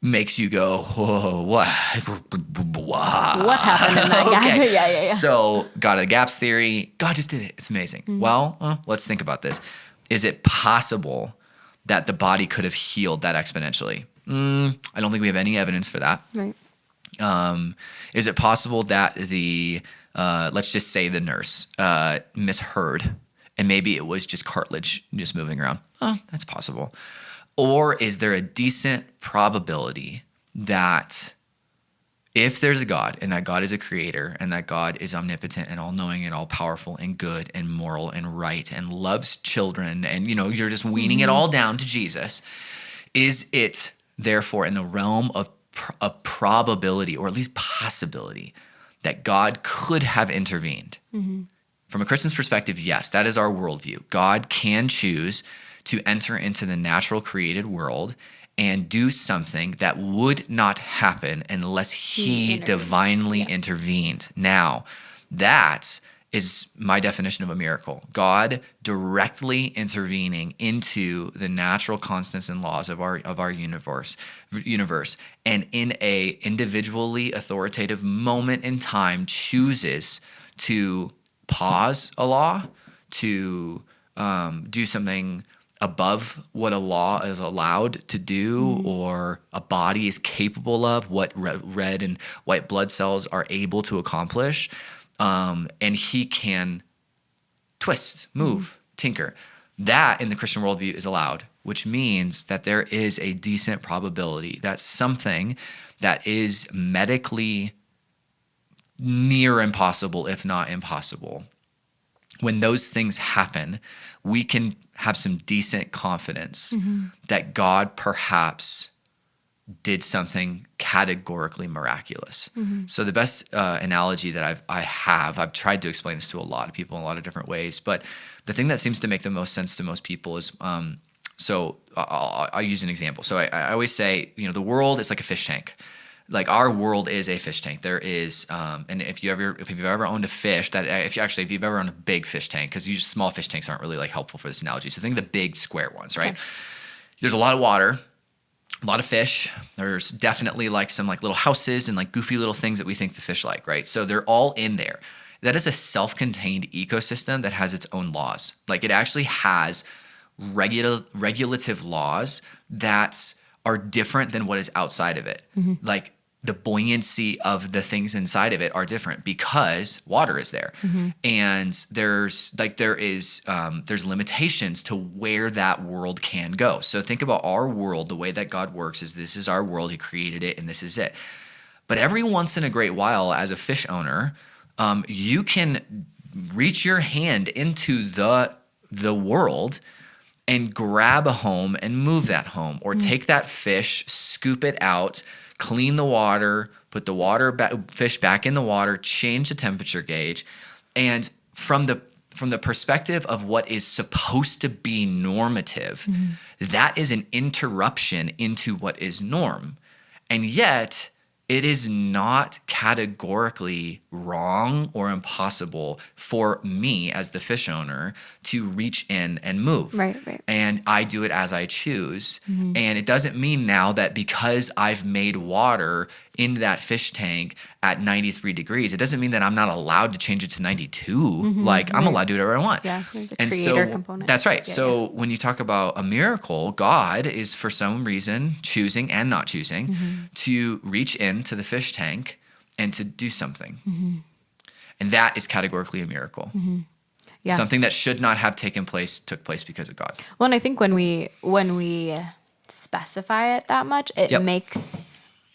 makes you go, whoa, what
happened in that gap?
Okay.
Yeah.
So God of the gaps theory, God just did it. It's amazing. Well, let's think about this. Is it possible that the body could have healed that exponentially? I don't think we have any evidence for that.
Right.
Is it possible that the, let's just say the nurse misheard and maybe it was just cartilage just moving around? Oh, that's possible. Or is there a decent probability that if there's a God and that God is a creator and that God is omnipotent and all-knowing and all-powerful and good and moral and right and loves children and, you're just weaning it all down to Jesus, is it therefore in the realm of a probability or at least possibility that God could have intervened? From a Christian's perspective, yes, that is our worldview. God can choose to enter into the natural created world and do something that would not happen unless he divinely intervened. Now, that is my definition of a miracle. God directly intervening into the natural constants and laws of our universe, and in a individually authoritative moment in time chooses to pause a law, to do something above what a law is allowed to do or a body is capable of, what red and white blood cells are able to accomplish. And he can twist, move, tinker. That in the Christian worldview is allowed, which means that there is a decent probability that something that is medically near impossible, if not impossible, when those things happen, we can have some decent confidence that God perhaps did something categorically miraculous. So the best analogy that I've tried to explain this to a lot of people in a lot of different ways, but the thing that seems to make the most sense to most people is, so I'll use an example. So I always say, the world is like a fish tank. Like our world is a fish tank. There is, and if you've ever owned a fish, if you've ever owned a big fish tank, because usually small fish tanks aren't really like helpful for this analogy. So think of the big square ones, right? Okay. There's a lot of water, a lot of fish. There's definitely like some like little houses and like goofy little things that we think the fish like, right? So they're all in there. That is a self-contained ecosystem that has its own laws. Like it actually has regulative laws that are different than what is outside of it. Like the buoyancy of the things inside of it are different because water is there. And there's limitations to where that world can go. So think about our world. The way that God works is this is our world. He created it and this is it. But every once in a great while, as a fish owner, you can reach your hand into the world and grab a home and move that home, or take that fish, scoop it out, clean the water, put the fish back in the water, change the temperature gauge. And from the perspective of what is supposed to be normative, that is an interruption into what is norm. And yet, it is not categorically wrong or impossible for me as the fish owner to reach in and move.
Right.
And I do it as I choose. And it doesn't mean now that because I've made water in that fish tank at 93 degrees, it doesn't mean that I'm not allowed to change it to 92. I'm allowed to do whatever I want.
Yeah, there's a creator component.
That's right. Yeah, when you talk about a miracle, God is for some reason choosing and not choosing to reach into the fish tank and to do something. And that is categorically a miracle. Yeah. Something that should not have taken place took place because of God.
Well, and I think when we specify it that much, it makes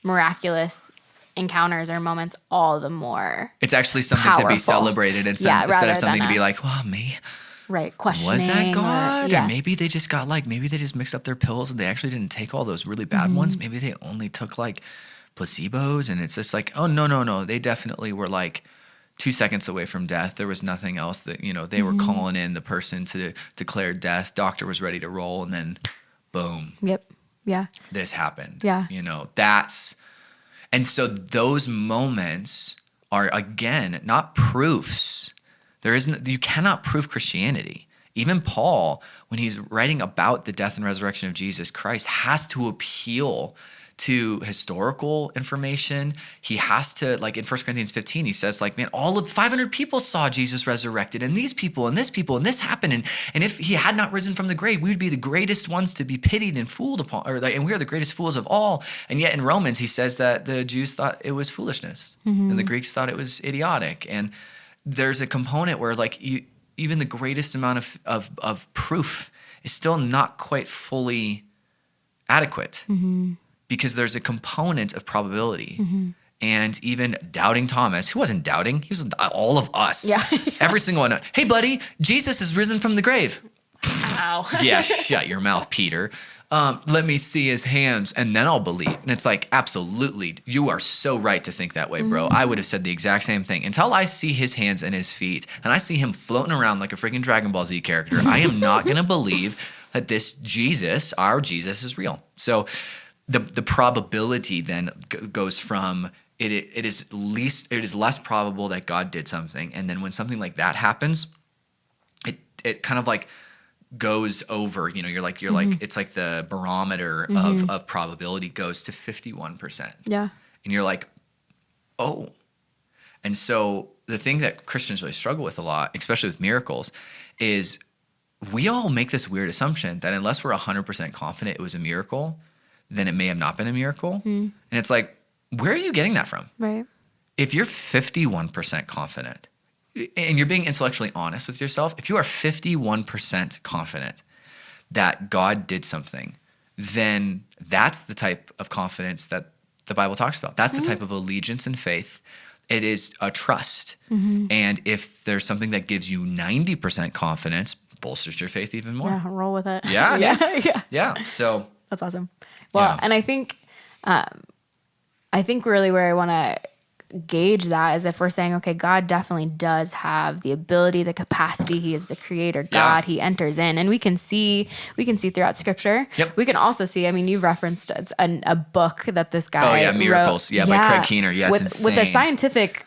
miraculous encounters or moments all the more
It's actually something
powerful.
To be celebrated instead of something to be like, well, me.
Right, questioning.
Was that God? Or maybe they just maybe they just mixed up their pills and they actually didn't take all those really bad ones. Maybe they only took like placebos, and it's just like, oh, no. They definitely were like 2 seconds away from death. There was nothing else that, they were calling in the person to declare death. Doctor was ready to roll, and then boom.
Yep. Yeah.
This happened.
Yeah.
And so those moments are, again, not proofs. You cannot prove Christianity. Even Paul, when he's writing about the death and resurrection of Jesus Christ, has to appeal to historical information. He has to, like in 1 Corinthians 15, he says, like, man, all of 500 people saw Jesus resurrected, and these people and this people and this happened. And if he had not risen from the grave, we would be the greatest ones to be pitied and fooled upon, and we are the greatest fools of all. And yet in Romans, he says that the Jews thought it was foolishness, and the Greeks thought it was idiotic. And there's a component where, like, even the greatest amount of proof is still not quite fully adequate. Because there's a component of probability. And even doubting Thomas, who wasn't doubting, he was all of us. Yeah. Every single one. Hey, buddy, Jesus is risen from the grave.
Ow.
Yeah, shut your mouth, Peter. Let me see his hands, and then I'll believe. And it's like, absolutely, you are so right to think that way, bro. I would have said the exact same thing. Until I see his hands and his feet, and I see him floating around like a freaking Dragon Ball Z character, I am not going to believe that this Jesus, our Jesus, is real. So the probability then goes from it is less probable that God did something, and then when something like that happens, it kind of like goes over. You're like it's like the barometer of probability goes to 51%.
Yeah,
and you're like, oh, and so the thing that Christians really struggle with a lot, especially with miracles, is we all make this weird assumption that unless we're 100% confident it was a miracle, then it may have not been a miracle. And it's like, where are you getting that from?
Right.
If you're 51% confident, and you're being intellectually honest with yourself, if you are 51% confident that God did something, then that's the type of confidence that the Bible talks about. That's the type of allegiance and faith. It is a trust. And if there's something that gives you 90% confidence, bolsters your faith even more.
Yeah, roll with it.
Yeah. So
that's awesome. Well, and I think really where I want to gauge that is if we're saying, okay, God definitely does have the ability, the capacity. He is the creator God. He enters in, and we can see throughout Scripture.
Yep.
We can also see. I mean, you've referenced a book that this guy
Miracles.
wrote.
By Craig Keener. Yeah, it's insane.
With a scientific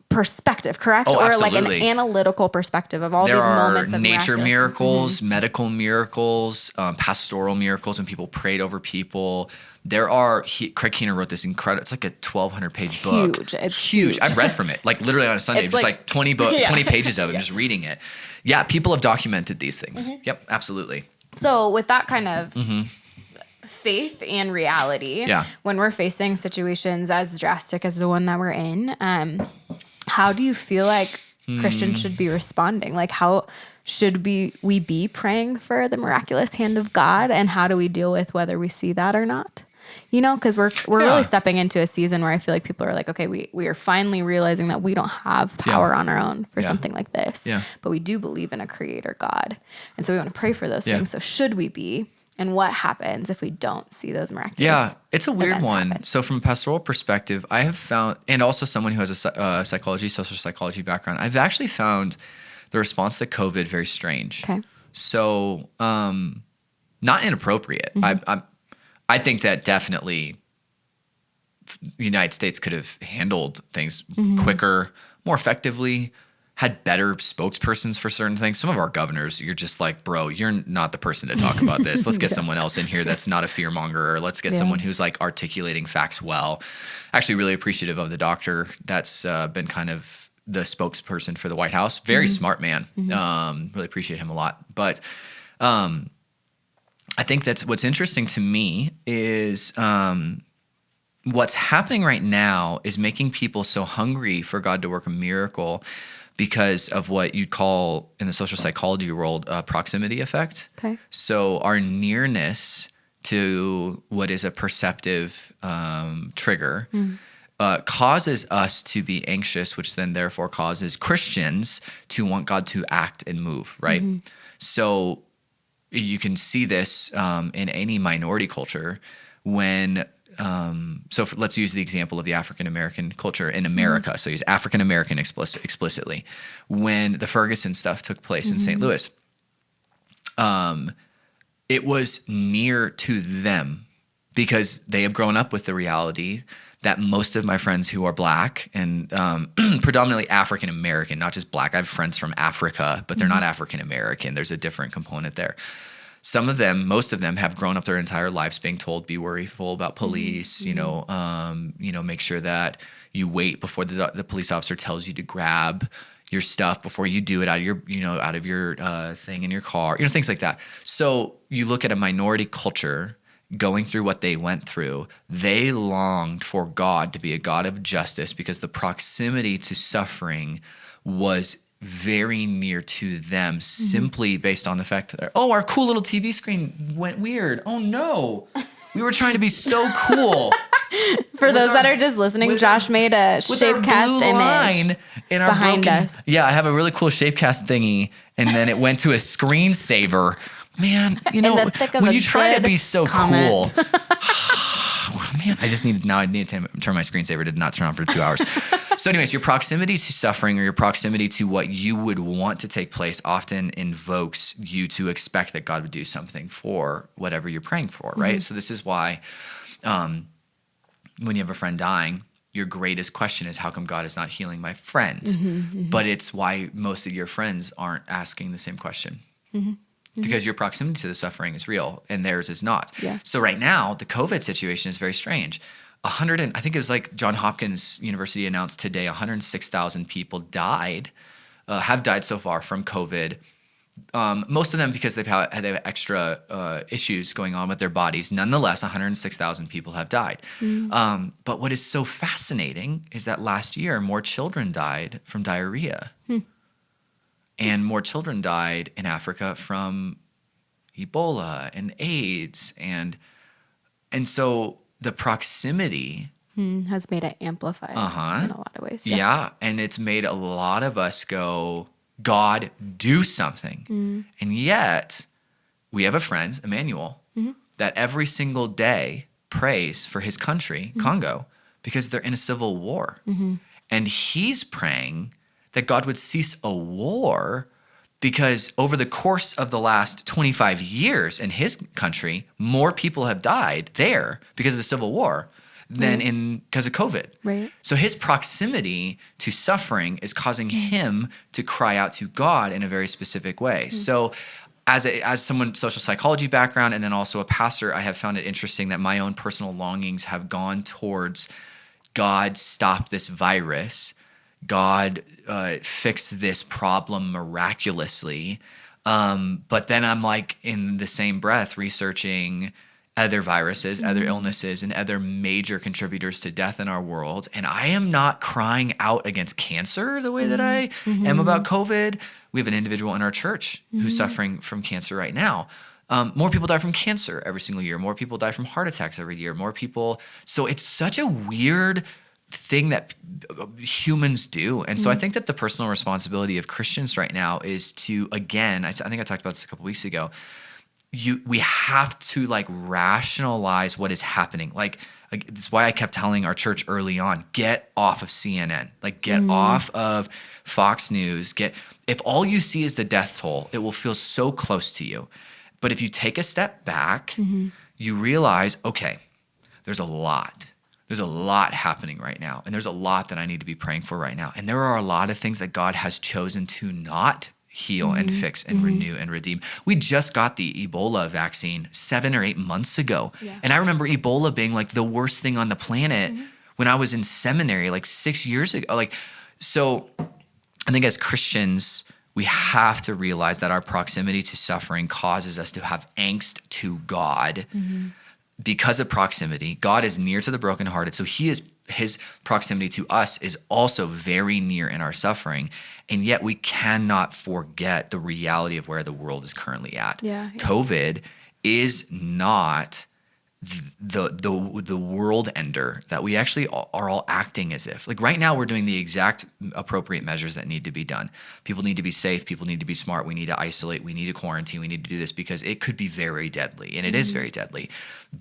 perspective, correct?
Oh,
or
absolutely.
like an analytical perspective of all these moments of
nature miracles, medical miracles, pastoral miracles when people prayed over people. Craig Keener wrote this incredible, it's like a 1,200-page book.
It's huge.
I've read from it, like literally on a Sunday, just like 20 pages of it, just reading it. Yeah, people have documented these things. Yep, absolutely.
So with that kind of faith and reality, when we're facing situations as drastic as the one that we're in, how do you feel like Christians should be responding? Like, how should we be praying for the miraculous hand of God, and how do we deal with whether we see that or not? Because we're really stepping into a season where I feel like people are like, okay, we are finally realizing that we don't have power on our own for something like this, but we do believe in a creator God, and so we want to pray for those things. So should we be? And what happens if we don't see those miraculous?
Yeah, it's a weird one.
Happen?
So from a pastoral perspective, I have found, and also someone who has a social psychology background, I've actually found the response to COVID very strange.
Okay.
So not inappropriate. I think that definitely the United States could have handled things quicker, more effectively, had better spokespersons for certain things. Some of our governors, you're just like, bro, you're not the person to talk about this. Let's get someone else in here that's not a fearmonger, or let's get someone who's like articulating facts well. Actually really appreciative of the doctor that's been kind of the spokesperson for the White House. Very smart man. Really appreciate him a lot. But I think that's what's interesting to me is what's happening right now is making people so hungry for God to work a miracle because of what you'd call in the social psychology world a proximity effect.
Okay.
So our nearness to what is a perceptive trigger causes us to be anxious, which then therefore causes Christians to want God to act and move, right? So you can see this in any minority culture when let's use the example of the African-American culture in America. So use African-American explicitly. When the Ferguson stuff took place in St. Louis, it was near to them because they have grown up with the reality that most of my friends who are Black and predominantly African American, not just Black. I have friends from Africa, but they're not African American. There's a different component there. Some of them, most of them, have grown up their entire lives being told, be worryful about police. You know, make sure that you wait before the police officer tells you to grab your stuff before you do it out of your thing in your car. Things like that. So you look at a minority culture going through what they went through. They longed for God to be a God of justice because the proximity to suffering was very near to them, simply based on the fact that, our cool little TV screen went weird. Oh no, we were trying to be so cool.
For those that are just listening, Josh made a ShapeCast image
in our
behind us.
Yeah, I have a really cool ShapeCast thingy, and then it went to a screensaver. Man, when you try to be so cool. Man, I need to turn my screensaver to not turn on for 2 hours. So anyways, your proximity to suffering or your proximity to what you would want to take place often invokes you to expect that God would do something for whatever you're praying for, right? So this is why when you have a friend dying, your greatest question is, how come God is not healing my friend? But it's why most of your friends aren't asking the same question. Because your proximity to the suffering is real and theirs is not.
Yeah.
So right now, the COVID situation is very strange. I think it was like Johns Hopkins University announced today, 106,000 people have died so far from COVID. Most of them because they have extra issues going on with their bodies. Nonetheless, 106,000 people have died. But what is so fascinating is that last year, more children died from diarrhea. And more children died in Africa from Ebola and AIDS. And so the proximity
has made it amplify in a lot of ways.
Yeah. And it's made a lot of us go, God, do something. And yet we have a friend, Emmanuel, that every single day prays for his country, Congo, because they're in a civil war. And he's praying that God would cease a war because over the course of the last 25 years in his country, more people have died there because of the civil war than because of COVID.
Right.
So his proximity to suffering is causing him to cry out to God in a very specific way. So as someone social psychology background and then also a pastor, I have found it interesting that my own personal longings have gone towards God stop this virus. God fix this problem miraculously. But then I'm like in the same breath researching other viruses, other illnesses, and other major contributors to death in our world. And I am not crying out against cancer the way that I am about COVID. We have an individual in our church who's suffering from cancer right now. More people die from cancer every single year. More people die from heart attacks every year. More people. So it's such a weird thing that humans do. And so I think that the personal responsibility of Christians right now is to, again, I think I talked about this a couple weeks ago, we have to like rationalize what is happening. Like that's why I kept telling our church early on, get off of CNN, like get off of Fox News. If all you see is the death toll, it will feel so close to you. But if you take a step back, you realize, okay, there's a lot happening right now. And there's a lot that I need to be praying for right now. And there are a lot of things that God has chosen to not heal and fix and renew and redeem. We just got the Ebola vaccine 7 or 8 months ago. Yeah. And I remember Ebola being like the worst thing on the planet when I was in seminary like 6 years ago. So I think as Christians, we have to realize that our proximity to suffering causes us to have angst to God. Because of proximity, God is near to the brokenhearted. So his proximity to us is also very near in our suffering. And yet we cannot forget the reality of where the world is currently at.
Yeah.
COVID is not the world ender that we actually are all acting as if. Like right now we're doing the exact appropriate measures that need to be done. People need to be safe. People need to be smart. We need to isolate. We need to quarantine. We need to do this because it could be very deadly, and it is very deadly.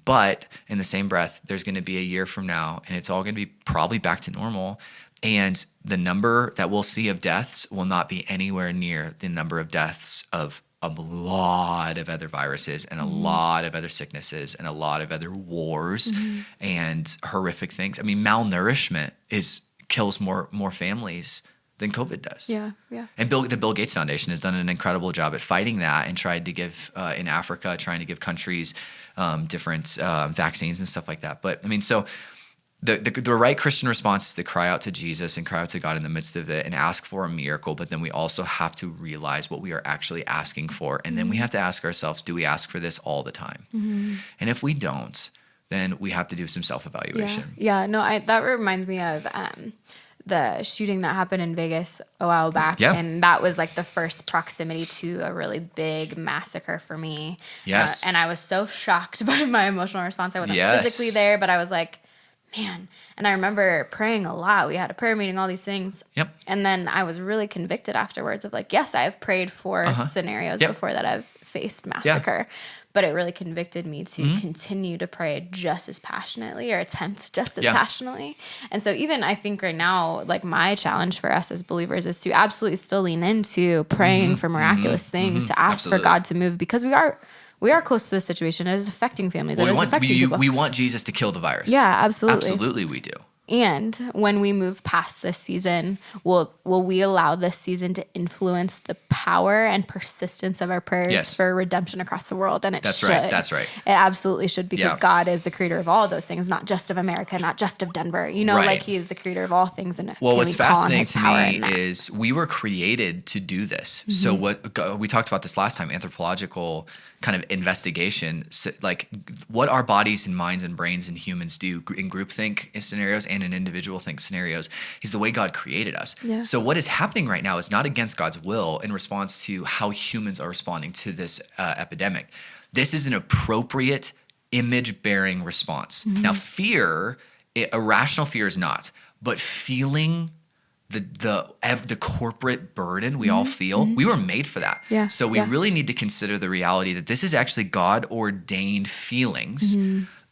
But in the same breath, there's going to be a year from now, and it's all going to be probably back to normal. And the number that we'll see of deaths will not be anywhere near the number of deaths of a lot of other viruses and a lot of other sicknesses and a lot of other wars and horrific things. I mean, malnourishment kills more families than COVID does.
Yeah, yeah.
And the Bill Gates Foundation has done an incredible job at fighting that and tried to give, in Africa, trying to give countries different vaccines and stuff like that. But I mean, so the right Christian response is to cry out to Jesus and cry out to God in the midst of it and ask for a miracle. But then we also have to realize what we are actually asking for. And then we have to ask ourselves, do we ask for this all the time? And if we don't, then we have to do some self-evaluation.
Yeah. No, that reminds me of the shooting that happened in Vegas a while back. Yeah. And that was like the first proximity to a really big massacre for me.
Yes.
And I was so shocked by my emotional response. I wasn't physically there, but I was like, man. And I remember praying a lot. We had a prayer meeting, all these things.
Yep.
And then I was really convicted afterwards of like, yes, I've prayed for scenarios before that I've faced massacre. But it really convicted me to continue to pray just as passionately or attempt just as passionately. And so even I think right now, like my challenge for us as believers is to absolutely still lean into praying for miraculous things, to ask for God to move, because we are close to the situation. It is affecting families. It is affecting people.
We want Jesus to kill the virus.
Yeah, absolutely.
Absolutely we do.
And when we move past this season, will we allow this season to influence the power and persistence of our prayers for redemption across the world? And it should.
That's right.
It absolutely should, because God is the creator of all of those things, not just of America, not just of Denver. You know, like he is the creator of all things. And
what's fascinating to me is we were created to do this. So what we talked about this last time, anthropological kind of investigation, like what our bodies and minds and brains and humans do in groupthink scenarios and in individual think scenarios is the way God created us. Yeah. So what is happening right now is not against God's will in response to how humans are responding to this epidemic. This is an appropriate image-bearing response. Now, irrational fear is not, but feeling the corporate burden we all feel, we were made for that. Yeah. So we really need to consider the reality that this is actually God-ordained feelings.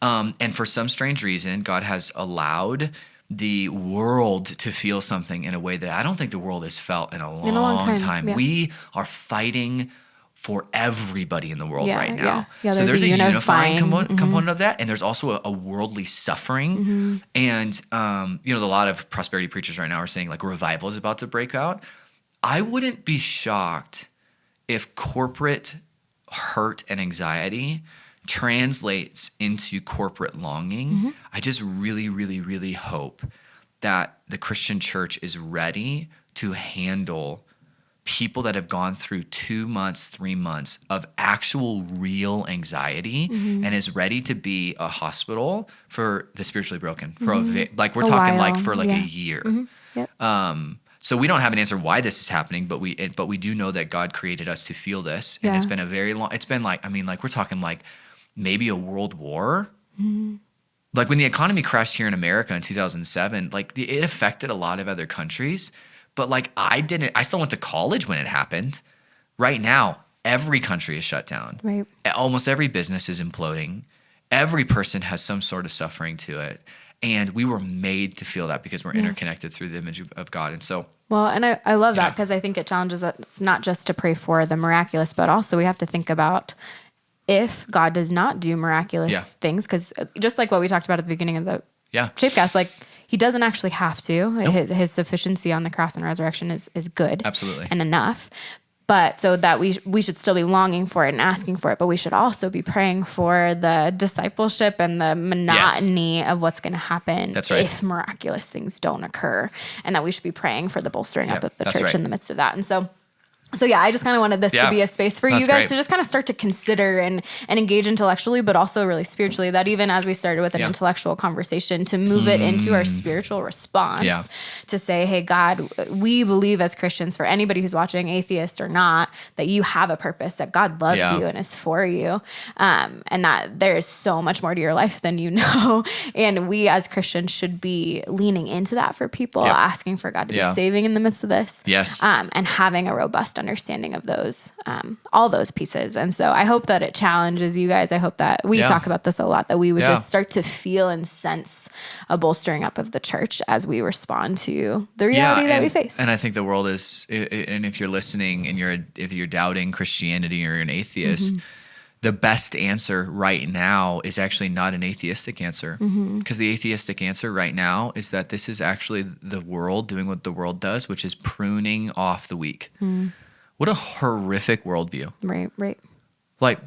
And for some strange reason, God has allowed the world to feel something in a way that I don't think the world has felt in a long time. Yeah. We are fighting for everybody in the world right now. Yeah, so there's a unifying component of that. And there's also a worldly suffering. And, a lot of prosperity preachers right now are saying like revival is about to break out. I wouldn't be shocked if corporate hurt and anxiety translates into corporate longing. I just really, really, really hope that the Christian church is ready to handle people that have gone through 2 months, 3 months of actual real anxiety and is ready to be a hospital for the spiritually broken for we're talking like for like a year. Yep. So we don't have an answer why this is happening, but we do know that God created us to feel this, and it's been a very long. It's been like we're talking like maybe a world war. Like when the economy crashed here in America in 2007, like it affected a lot of other countries. But like I still went to college when it happened. Right now, every country is shut down. Right. Almost every business is imploding. Every person has some sort of suffering to it. And we were made to feel that because we're interconnected through the image of God. And so. Well, and I love that because I think it challenges us not just to pray for the miraculous, but also we have to think about if God does not do miraculous things. Because just like what we talked about at the beginning of the ShapeCast, like, he doesn't actually have to. Nope. His sufficiency on the cross and resurrection is good. Absolutely. And enough. But so that we should still be longing for it and asking for it, but we should also be praying for the discipleship and the monotony of what's going to happen if miraculous things don't occur, and that we should be praying for the bolstering up of the church in the midst of that. And so yeah, I just kind of wanted this to be a space for you guys to just kind of start to consider and engage intellectually, but also really spiritually, that even as we started with an intellectual conversation, to move it into our spiritual response to say, hey, God, we believe as Christians, for anybody who's watching, atheist or not, that you have a purpose, that God loves you and is for you, and that there is so much more to your life than you know. And we as Christians should be leaning into that for people, asking for God to be saving in the midst of this, and having a robust
understanding of those, all those pieces. And so I hope that it challenges you guys. I hope that we talk about this a lot, that we would just start to feel and sense a bolstering up of the church as we respond to the reality that we face.
And I think the world is, and if you're listening and if you're doubting Christianity or you're an atheist, the best answer right now is actually not an atheistic answer, because the atheistic answer right now is that this is actually the world doing what the world does, which is pruning off the weak. What a horrific worldview.
Right.
Like,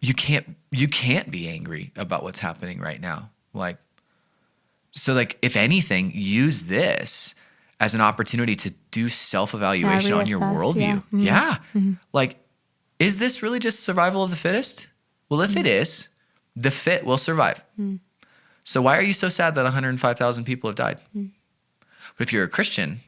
you can't be angry about what's happening right now. Like, so like, if anything, use this as an opportunity to do self-evaluation on your worldview. Like, is this really just survival of the fittest? Well, if it is, the fit will survive. So why are you so sad that 105,000 people have died? But if you're a Christian,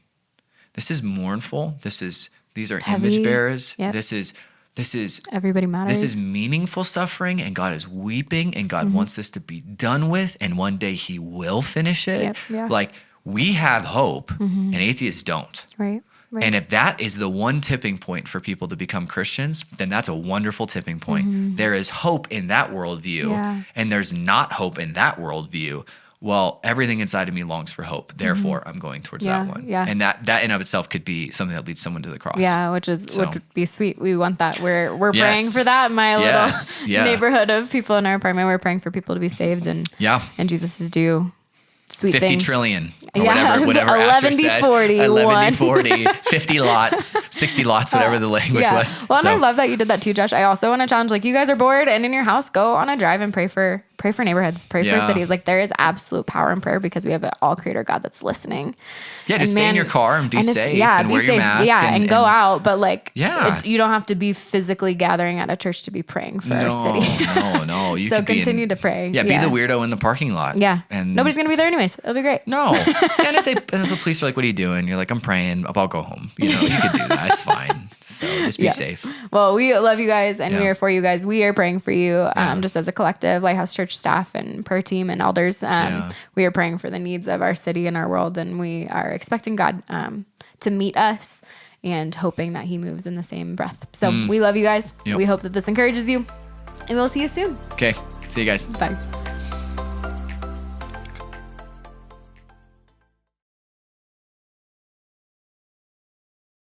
this is mournful. These are heavy image bearers. This is
everybody matters.
This is meaningful suffering, and God is weeping, and God wants this to be done with, and one day He will finish it. Like, we have hope, and atheists don't.
Right.
And if that is the one tipping point for people to become Christians, then that's a wonderful tipping point. There is hope in that worldview, and there's not hope in that worldview. Well, everything inside of me longs for hope. Therefore, I'm going towards that one. And that in of itself could be something that leads someone to the cross.
Yeah, which would be sweet. We want that. We're praying for that in my little neighborhood of people in our apartment. We're praying for people to be saved, and Jesus is due sweet
50
things.
trillion or whatever
11B40
11B40 50 lots 60 lots, whatever the language was.
Well, and I love that you did that too, Josh. I also want to challenge, like, you guys are bored and in your house, go on a drive and pray for neighborhoods, pray for cities. Like, there is absolute power in prayer because we have an all creator God that's listening.
Just stay in your car and be safe and wear your mask.
And go out. But like, you don't have to be physically gathering at a church to be praying for our city.
No. You
so continue to pray.
Be the weirdo in the parking lot.
And nobody's going to be there anyways. It'll be great.
No. And if the police are like, what are you doing? You're like, I'm praying. I'll go home. You could do that. It's fine. So just be safe. Well, we love you guys and we are for you guys. We are praying for you just as a collective, Lighthouse Church staff and prayer team and elders. We are praying for the needs of our city and our world, and we are expecting God to meet us and hoping that He moves in the same breath. So we love you guys. We hope that this encourages you, and we'll see you soon. Okay. See you guys. Bye.